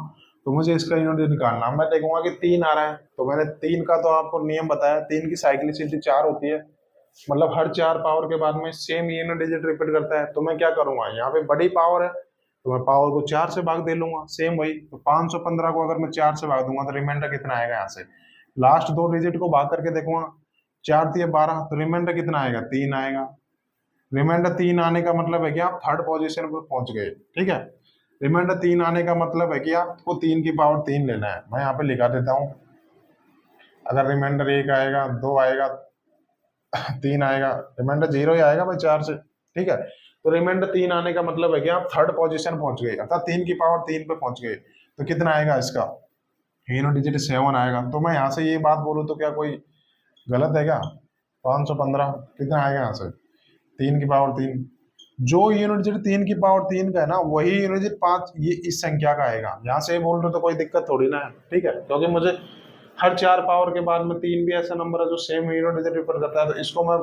तो मुझे इसका यूनिट डिजिट निकालना। मैं देखूंगा कि 3 आ रहा है, तो मैंने 3 का तो आपको नियम बताया, 3 की साइक्लिसिटी 4 होती है, मतलब हर 4 पावर के बाद में सेम यूनिट डिजिट रिपीट करता है। तो मैं क्या करूंगा, यहाँ पे बड़ी पावर है तो मैं पावर को 4 से भाग दे लूंगा, सेम वही। तो 515 को अगर मैं 4 से भाग दूंगा तो रिमाइंडर कितना आएगा, यहाँ से लास्ट 2 डिजिट को भाग करके देखूंगा, 4 दिए 12, तो रिमाइंडर कितना आएगा, 3 आएगा। रिमाइंडर 3 आने का मतलब है कि आप थर्ड पोजीशन पर पहुंच गए। ठीक है, रिमाइंडर 3 आने का मतलब है कि आपको 3 की पावर 3 लेना है। मैं यहाँ पे लिखा देता हूँ, अगर रिमाइंडर 1 आएगा, 2 आएगा, 3 आएगा, रिमाइंडर 0 ही आएगा भाई 4 से। ठीक है, तो रिमाइंडर 3 आने का मतलब है कि आप थर्ड पोजीशन पहुंच गए, अर्थात 3 की पावर 3 पे पहुंच गए। तो कितना आएगा इसका यूनिट डिजिट, 7 आएगा। तो मैं यहाँ से ये बात बोलूँ तो क्या कोई गलत है क्या, 515 कितना आएगा यहाँ से, 3 की पावर 3। जो यूनिट डिजिट 3 की पावर 3 का है ना, वही यूनिट डिजिट 5 ये इस संख्या का आएगा। यहाँ से बोल रहे तो कोई दिक्कत थोड़ी ना है। ठीक है, क्योंकि मुझे हर 4 पावर के बाद में 3 भी ऐसा नंबर है जो सेम यूनिट डिजिट रिपीट करता है, तो इसको मैं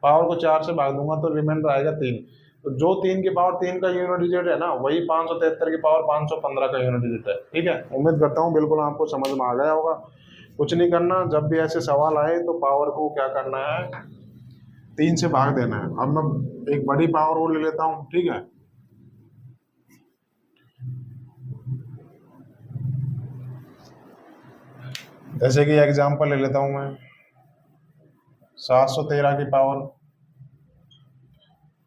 पावर को 4 से भाग दूंगा तो रिमाइंडर आएगा 3। तो जो 3 की पावर 3 का यूनिट डिजिट है ना, वही 573 की पावर 515 का यूनिट डिजिट है। ठीक है, उम्मीद करता हूँ बिल्कुल आपको समझ में आ गया होगा। कुछ नहीं करना, जब भी ऐसे सवाल आए तो पावर को क्या करना है, 3 से भाग देना है। अब मैं एक बड़ी पावर और ले लेता हूँ। ठीक है, जैसे कि एग्जांपल ले लेता हूँ मैं, 713 की पावर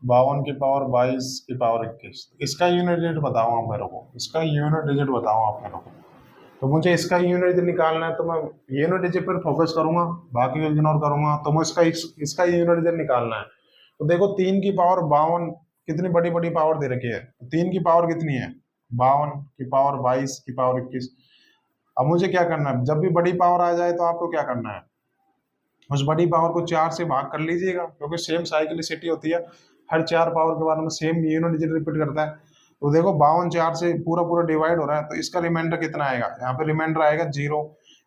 52 की पावर 22 की पावर 21। इसका यूनिट डिजिट बताओ आप मेरे को, इसका यूनिट डिजिट बताओ आप मेरे को। तो मुझे इसका यूनिट डिजिट निकालना है, तो मैं यूनिट डिजिट पर फोकस करूंगा, बाकी को इग्नोर करूंगा। तो मैं इसका यूनिट डिजिट निकालना है। तो देखो 3 की पावर 52 कितनी बड़ी बड़ी पावर दे रखी है, 3 की पावर कितनी है, 52 की पावर 22 की पावर 21। अब मुझे क्या करना है, जब भी बड़ी पावर आ जाए तो आपको क्या करना है, उस बड़ी पावर को 4 से भाग कर लीजिएगा, क्योंकि सेम साइक्लिसिटी होती है, हर 4 पावर के बाद में सेम यूनिट डिजिट रिपीट करता है। तो देखो 52 4 से पूरा पूरा डिवाइड हो रहा है, तो इसका रिमाइंडर कितना आएगा, यहाँ पे रिमाइंडर आएगा 0।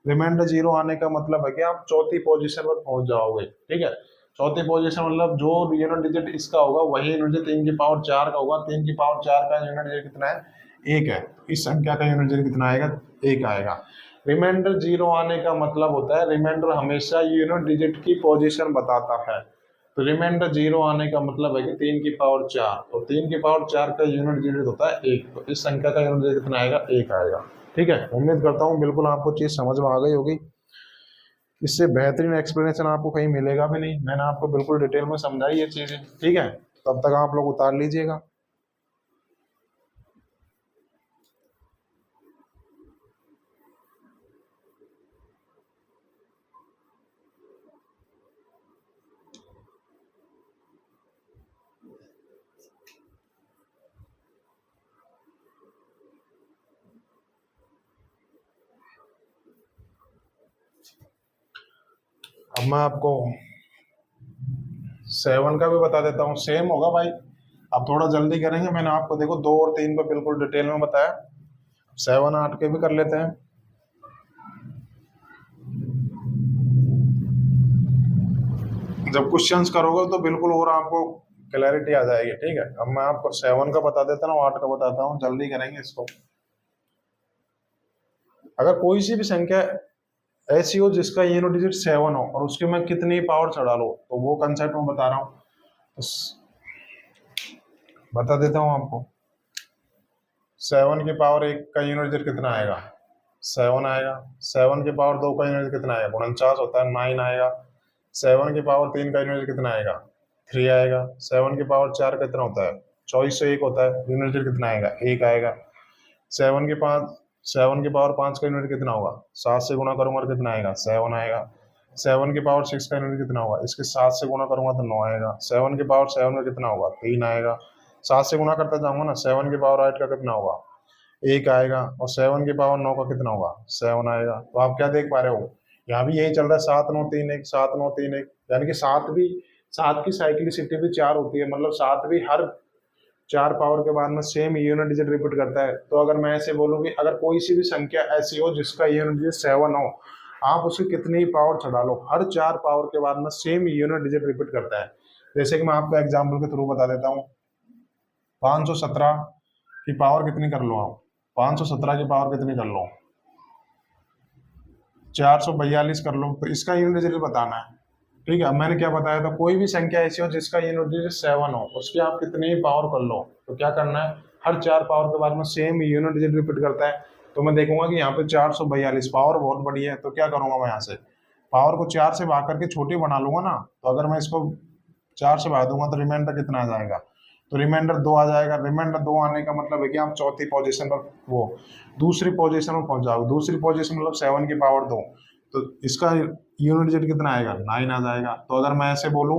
रिमाइंडर 0 आने का मतलब है कि आप चौथी पोजीशन पर पहुंच जाओगे। ठीक है, चौथी पोजीशन मतलब जो यूनिट डिजिट इसका होगा वही यूनिट डिजिट 3 की पावर 4 का होगा। 3 की पावर 4 का यूनिट डिजिट कितना है, 1 है। इस संख्या का यूनिट डिजिट कितना आएगा, 1 आएगा। रिमाइंडर 0 आने का मतलब होता है, रिमाइंडर हमेशा यूनिट डिजिट की पोजीशन बताता है। तो रिमाइंडर 0 आने का मतलब है कि 3 की पावर 4, और 3 की पावर 4 का यूनिट डिजिट होता है 1। तो इस संख्या का यूनिट डिजिट कितना आएगा, 1 आएगा। ठीक है, उम्मीद करता हूँ बिल्कुल आपको चीज समझ में आ गई होगी। इससे बेहतरीन एक्सप्लेनेशन आपको कहीं मिलेगा भी नहीं, मैंने आपको बिल्कुल डिटेल में समझाई ये चीजें। ठीक है, तब तक आप लोग उतार लीजिएगा। अब मैं आपको 7 का भी बता देता हूँ, सेम होगा भाई। अब थोड़ा जल्दी करेंगे, मैंने आपको देखो 2 और 3 पे बिल्कुल डिटेल में बताया, 7 8 के भी कर लेते हैं। जब क्वेश्चंस करोगे तो बिल्कुल और आपको क्लैरिटी आ जाएगी। ठीक है, अब मैं आपको 7 का बता देता हूँ, 8 का बताता हूँ, जल्दी करेंगे इसको। अगर कोई सी भी संख्या ऐसी हो जिसका यूनिट डिजिट 7 हो और उसके मैं कितनी पावर चढ़ा लो, तो वो कंसेप्ट मैं बता रहा हूँ, तो बता देता हूँ आपको। 7 की पावर 1 का यूनिट डिजिट कितना आएगा, 7 आएगा। 7 की पावर 2 का यूनिट कितना आएगा, 49 होता है, 9 आएगा। 7 की पावर 3 का यूनिट कितना आएगा, 3 आएगा। 7 की पावर 4 कितना होता है, 24 से 1 होता है, यूनिट डिजिट कितना आएगा, 1 आएगा। 7 की पावर 5 का यूनिट कितना होगा, 7 से गुणा करूंगा तो कितना आएगा, 7 आएगा। 7 की पावर 6 का यूनिट कितना होगा, इसके 7 से गुणा करूंगा तो 9 आएगा। 7 की पावर 7 का कितना होगा, 3 आएगा। 7 से गुणा करता जाऊंगा ना, 7 की पावर 8 का कितना होगा, 1 आएगा, और 7 की पावर 9 का कितना होगा, 7 आएगा। तो आप क्या देख पा रहे हो, यहाँ भी यही चल रहा है, 7 9 3 1, 7 9 3 1, यानी कि 7 की साइक्लिसिटी भी 4 होती है, मतलब 7 भी हर 4 पावर के बाद में सेम यूनिट डिजिट रिपीट करता है। तो अगर मैं ऐसे बोलूँ कि अगर कोई सी भी संख्या ऐसी हो जिसका यूनिट डिजिट 7 हो, आप उसे कितनी ही पावर चढ़ा लो, हर 4 पावर के बाद में सेम यूनिट डिजिट रिपीट करता है। जैसे कि मैं आपको एग्जाम्पल के थ्रू बता देता हूँ, 517 की पावर कितनी कर लो आप, 517 की पावर कितनी कर लो, 442 कर लो, तो इसका यूनिट डिजिट बताना है। ठीक है, अब मैंने क्या बताया था, कोई भी संख्या ऐसी हो जिसका यूनिट डिजिट 7 हो, उसकी आप कितनी ही पावर कर लो, तो क्या करना है, हर 4 पावर के बाद में सेम यूनिट डिजिट रिपीट करता है। तो मैं देखूंगा कि यहाँ पे 442 पावर बहुत बड़ी है, तो क्या करूंगा मैं यहाँ से पावर को 4 से भाग करके छोटी बना लूंगा ना। तो अगर मैं इसको 4 से भाग दूंगा तो रिमाइंडर कितना आ जाएगा, तो रिमाइंडर 2 आ जाएगा। रिमाइंडर 2 आने का मतलब है कि आप चौथी पोजीशन पर, वो दूसरी पोजीशन में पहुंच जाओगे। दूसरी पोजीशन मतलब 7 की पावर 2, तो इसका यूनिट डिजिट कितना आएगा, 9 आ जाएगा। तो अगर मैं ऐसे बोलूं,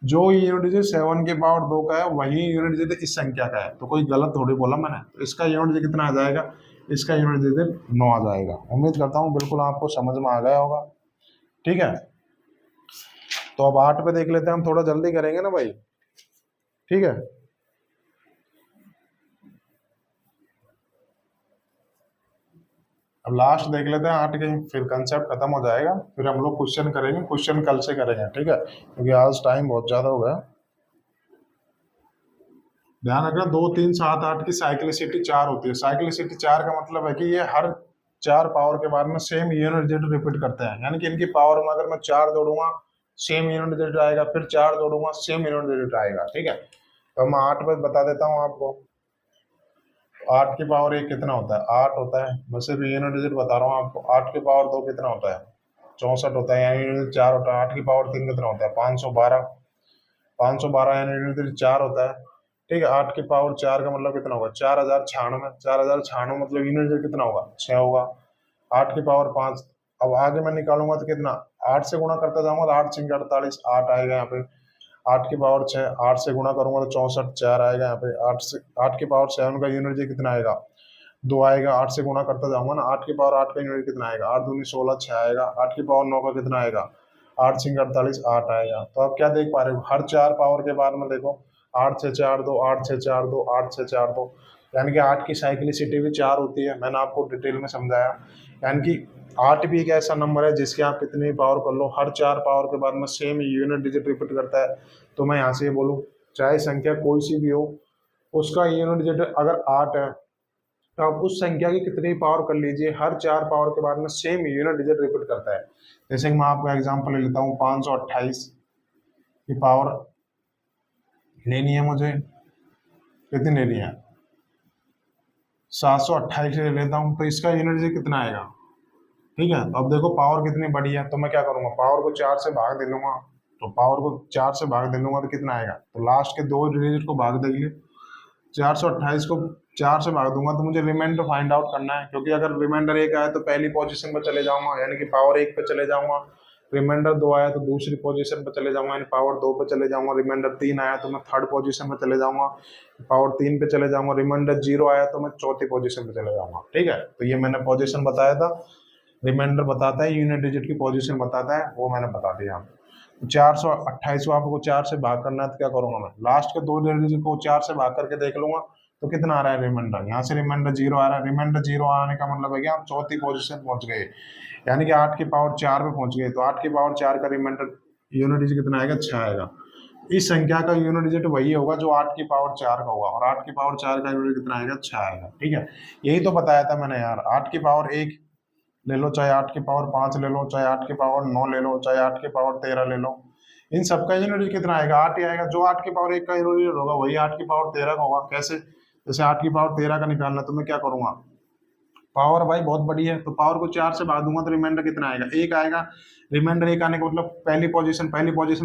जो यूनिट डिजिट 7 की पावर 2 का है वही यूनिट डिजिट इस संख्या का है, तो कोई गलत थोड़ी बोला मैंने। तो इसका यूनिट डिजिट कितना आ जाएगा, इसका यूनिट डिजिट 9 आ जाएगा। उम्मीद करता हूँ बिल्कुल आपको समझ में आ गया होगा। ठीक है, तो अब 8 पे देख लेते हैं, हम थोड़ा जल्दी करेंगे ना भाई। ठीक है, अब लास्ट देख लेते हैं 8 के, फिर कंसेप्ट खत्म हो जाएगा, फिर हम लोग क्वेश्चन करेंगे। क्वेश्चन कल से करेंगे, ठीक है, क्योंकि आज टाइम बहुत ज्यादा हो गया। ध्यान रखना, 2 3 7 8 की साइक्लिसिटी 4 होती है। साइक्लिसिटी 4 का मतलब है कि ये हर 4 पावर के बाद में सेम यूनिट डिजिट रिपीट करते हैं, यानी कि इनकी पावर में अगर मैं 4 जोड़ूंगा सेम यूनिट डिजिट आएगा, फिर 4 जोड़ूंगा सेम यूनिट डिजिट आएगा। ठीक है, तो मैं 8 पर बता देता हूँ आपको। 8 की पावर 1 कितना होता है, 8 होता है। मैं सिर्फ यूनिट डिजिट बता रहा हूँ आपको। 8 की पावर 2 कितना होता है, 64 होता है, यानी यूनिट 4 होता है। 8 की पावर 3 कितना होता है, 512, 512 यानी यूनिट डिजिट 4 होता है। ठीक है, 8 की पावर 4 का मतलब कितना होगा, 4096, 4096 मतलब यूनिट डिजिट कितना होगा, 6 होगा। 8 की पावर 5, अब आगे मैं निकालूंगा तो कितना, 8 से गुणा करता जाऊंगा तो 8 6 48, 8 आएगा यहाँ पे। 8 की पावर 6, 8 से गुणा करूंगा तो 64, 4 आएगा यहाँ पे। 8 की पावर 7 का यूनिट डिजिट कितना आएगा, 2 आएगा। 8 से गुणा करता जाऊंगा ना, 8 की पावर 8 का यूनिट कितना आएगा, 8 दूनी 16, 6 आएगा। 8 की पावर 9 का कितना आएगा, 8 6 48, 8 आएगा। तो आप क्या देख पा रहे हो, हर 4 पावर के बाद में देखो 8 6 4 2, 8 6 4 2, 8 6 4 2, यानी कि 8 की साइक्लिसिटी भी 4 होती है। मैंने आपको डिटेल में समझाया, यानी कि 8 भी एक ऐसा नंबर है जिसकी आप कितनी पावर कर लो, हर 4 पावर के बाद में सेम यूनिट डिजिट रिपीट करता है। तो मैं यहाँ से ये बोलूँ, चाहे संख्या कोई सी भी हो, उसका यूनिट डिजिट अगर 8 है, तो आप उस संख्या की कितनी पावर कर लीजिए, हर 4 पावर के बाद में सेम यूनिट डिजिट रिपीट करता है। जैसे कि मैं आपको एग्जांपल ले लेता हूँ, 528 की पावर लेनी है मुझे, कितनी लेनी है, 728 ले लेता हूँ, तो इसका यूनिट डिजिट कितना आएगा। ठीक है, तो अब देखो पावर कितनी बड़ी है, तो मैं क्या करूंगा, पावर को 4 से भाग दे लूंगा। तो पावर को 4 से भाग दे लूंगा तो कितना आएगा, तो लास्ट के 2 डिजिट को भाग देंगे। 428 को 4 से भाग दूंगा तो मुझे रिमाइंडर फाइंड आउट करना है, क्योंकि अगर रिमाइंडर 1 आया तो पहली पोजीशन पर चले जाऊंगा, यानी कि पावर 1 पे चले जाऊंगा। रिमाइंडर 2 आया तो दूसरी पोजीशन पर चले जाऊंगा, यानी पावर 2 पे चले जाऊंगा। रिमाइंडर 3 आया तो मैं थर्ड पोजीशन पर चले जाऊंगा, पावर 3 पे चले जाऊंगा। रिमाइंडर 0 आया तो मैं चौथी पोजीशन पे चले जाऊंगा। ठीक है, तो ये मैंने पोजीशन बताया था। रिमाइंडर बताता है, यूनिट डिजिट की पोजीशन बताता है, वो मैंने बता दिया। 428 को आपको 4 से भाग करना है, तो क्या करूंगा मैं, लास्ट के 2 डिजिट को 4 से भाग करके देख लूंगा तो कितना आ रहा है रिमाइंडर। यहाँ से रिमाइंडर 0 आ रहा है। रिमाइंडर 0 आने का मतलब है कि आप चौथी पोजीशन पहुंच गए, यानी कि 8 की पावर 4 पे पहुंच गए। तो 8 की पावर 4 का रिमाइंडर यूनिट डिजिट कितना आएगा, 6 आएगा। इस संख्या का यूनिट डिजिट वही होगा जो 8 की पावर 4 का होगा, और 8 की पावर 4 का यूनिट कितना आएगा, 6 आएगा। ठीक है, यही तो बताया था मैंने यार। 8 की पावर 1 ले लो, चाहे 8 की पावर 5 ले लो, चाहे 8 की पावर 9 ले लो, चाहे 8 की पावर 13 ले लो, इन सबका यूनिट कितना आएगा, 8 ही आएगा। जो 8 की पावर 1 का यूनिट होगा वही 8 की पावर 13 का होगा। कैसे, जैसे 8 की पावर 13 का निकालना, तो मैं क्या करूंगा, पावर भाई बहुत बड़ी है, तो पावर को 4 से भाग दूंगा तो रिमाइंडर कितना आएगा, 1 आएगा। रिमाइंडर 1 आने का मतलब पहली पोजीशन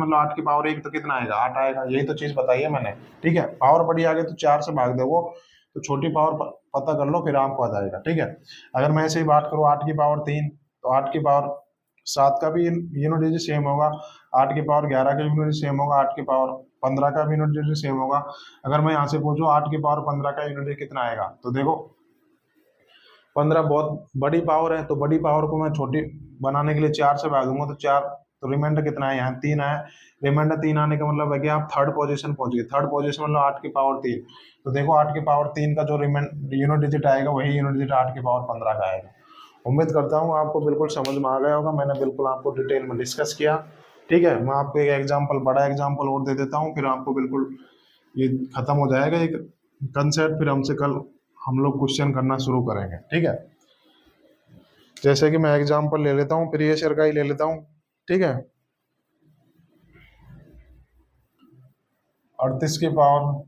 मतलब 8 की पावर 1, तो कितना आएगा, 8 आएगा। यही तो चीज बताई है मैंने। ठीक है, पावर बड़ी आ गई तो 4 से भाग दो वो, तो छोटी पावर पता कर लो, फिर आपको आ जाएगा। ठीक है, अगर मैं ऐसे ही बात करूँ 8 की पावर 3, तो 8 की पावर 7 का भी यूनिट डिजिट सेम होगा। 8 की पावर 11 का यूनिट सेम होगा। 8 की पावर 15 का भी यूनिट डिजिट सेम होगा। अगर मैं यहाँ से पूछूं 8 की पावर 15 का यूनिट डिजिट कितना आएगा, तो देखो 15 बहुत बड़ी पावर है, तो बड़ी पावर को मैं छोटी बनाने के लिए 4 से भाग दूंगा, तो 4, तो रिमाइंडर कितना है, यहाँ 3 आया। रिमाइंडर 3 आने का मतलब है कि आप थर्ड पोजीशन पहुंच गए। थर्ड पोजीशन मतलब 8 की पावर 3। तो देखो 8 की पावर 3 का जो यूनिट डिजिट आएगा वही यूनिट डिजिट 8 की पावर 15 का आएगा। उम्मीद करता हूँ आपको बिल्कुल समझ में आ गया होगा, मैंने बिल्कुल आपको डिटेल में डिस्कस किया। ठीक है, मैं आपको एक एग्जाम्पल, बड़ा एग्जाम्पल और दे देता हूँ, फिर आपको बिल्कुल ये खत्म हो जाएगा एक कंसेप्ट। फिर हमसे कल हम लोग क्वेश्चन करना शुरू करेंगे। ठीक है, जैसे कि मैं एग्जाम्पल ले लेता हूँ, प्रीवियस ईयर का ही ले लेता हूँ। ठीक है, 38 की पावर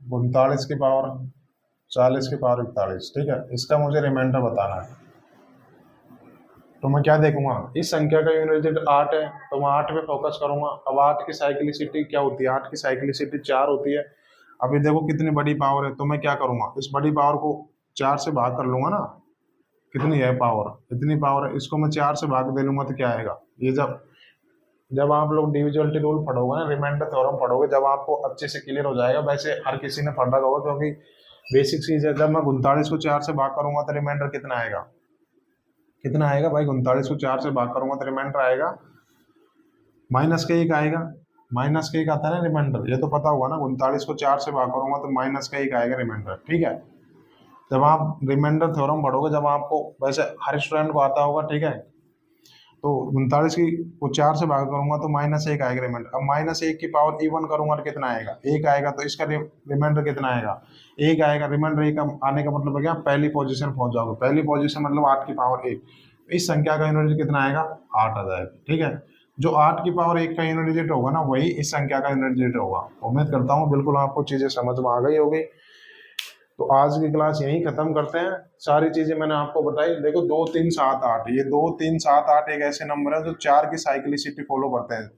39 की पावर 40 की पावर 41। ठीक है, इसका मुझे रिमाइंडर बताना है। तो मैं क्या देखूंगा, इस संख्या का यूनिट डिजिट 8 है, तो मैं 8 पे फोकस करूंगा। अब 8 की साइक्लिसिटी क्या होती है, 8 की साइक्लिसिटी 4 होती है। अभी देखो कितनी बड़ी पावर है, तो मैं क्या करूंगा, इस बड़ी पावर को 4 से भाग कर लूंगा ना। कितनी है पावर, इतनी पावर है, इसको मैं 4 से भाग दे लूंगा तो क्या आएगा। ये जब जब आप लोग डिविजिबिलिटी रूल पढ़ोगे ना, रिमाइंडर थ्योरम पढ़ोगे, जब आपको अच्छे से क्लियर हो जाएगा। वैसे हर किसी ने पढ़ रखा होगा क्योंकि बेसिक चीज है। जब मैं 39 को 4 से भाग करूंगा तो रिमाइंडर कितना आएगा, कितना आएगा भाई, 39 को 4 से भाग करूंगा तो रिमाइंडर आएगा माइनस का 1 आएगा। माइनस का 1 आता है ना रिमाइंडर, ये तो पता होगा ना। 39 को 4 से भाग करूंगा तो माइनस का 1 आएगा रिमाइंडर। ठीक है, जब आप रिमाइंडर थ्योरम पढ़ोगे, जब आपको, वैसे हर स्टूडेंट को आता होगा। ठीक है, तो 39 की को 4 से भाग करूंगा तो -1 आएगा रिमाइंडर। अब -1 की पावर इवन करूंगा तो कितना आएगा, 1 आएगा। तो इसका रिमाइंडर कितना आएगा, 1 आएगा। रिमाइंडर 1 आने का मतलब है क्या, पहली पोजीशन पहुंच जाओगे। पहली पोजीशन मतलब 8 की पावर 1। इस संख्या का यूनिट डिजिट कितना आएगा, 8 आ जाएगा। ठीक है, जो 8 की पावर 1 का यूनिट डिजिट होगा ना, वही इस संख्या का यूनिट डिजिट होगा। उम्मीद करता हूँ बिल्कुल आपको चीजें समझ में आ गई होगी। तो आज की क्लास यहीं खत्म करते हैं। सारी चीजें मैंने आपको बताई। देखो 2 3 7 8, ये 2 3 7 8 एक ऐसे नंबर है जो 4 की साइक्लिसिटी फॉलो करते हैं।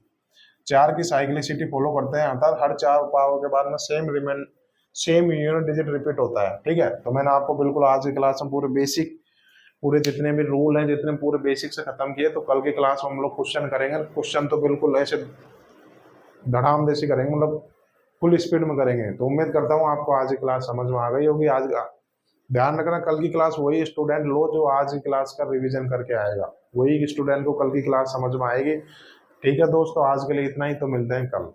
4 की साइक्लिसिटी फॉलो करते हैं, अर्थात हर 4 पावर के बाद में सेम यूनिट डिजिट रिपीट होता है। ठीक है, तो मैंने आपको बिल्कुल आज की क्लास में पूरे बेसिक, पूरे जितने भी रूल हैं, जितने पूरे बेसिक से खत्म किए। तो कल की क्लास में हम लोग क्वेश्चन करेंगे। क्वेश्चन तो बिल्कुल ऐसे धड़ाम जैसी करेंगे, मतलब फुल स्पीड में करेंगे। तो उम्मीद करता हूँ आपको आज की क्लास समझ में आ गई होगी। आज ध्यान रखना, कल की क्लास वही स्टूडेंट लो जो आज की क्लास का रिवीजन करके आएगा, वही स्टूडेंट को कल की क्लास समझ में आएगी। ठीक है दोस्तों, आज के लिए इतना ही, तो मिलते हैं कल।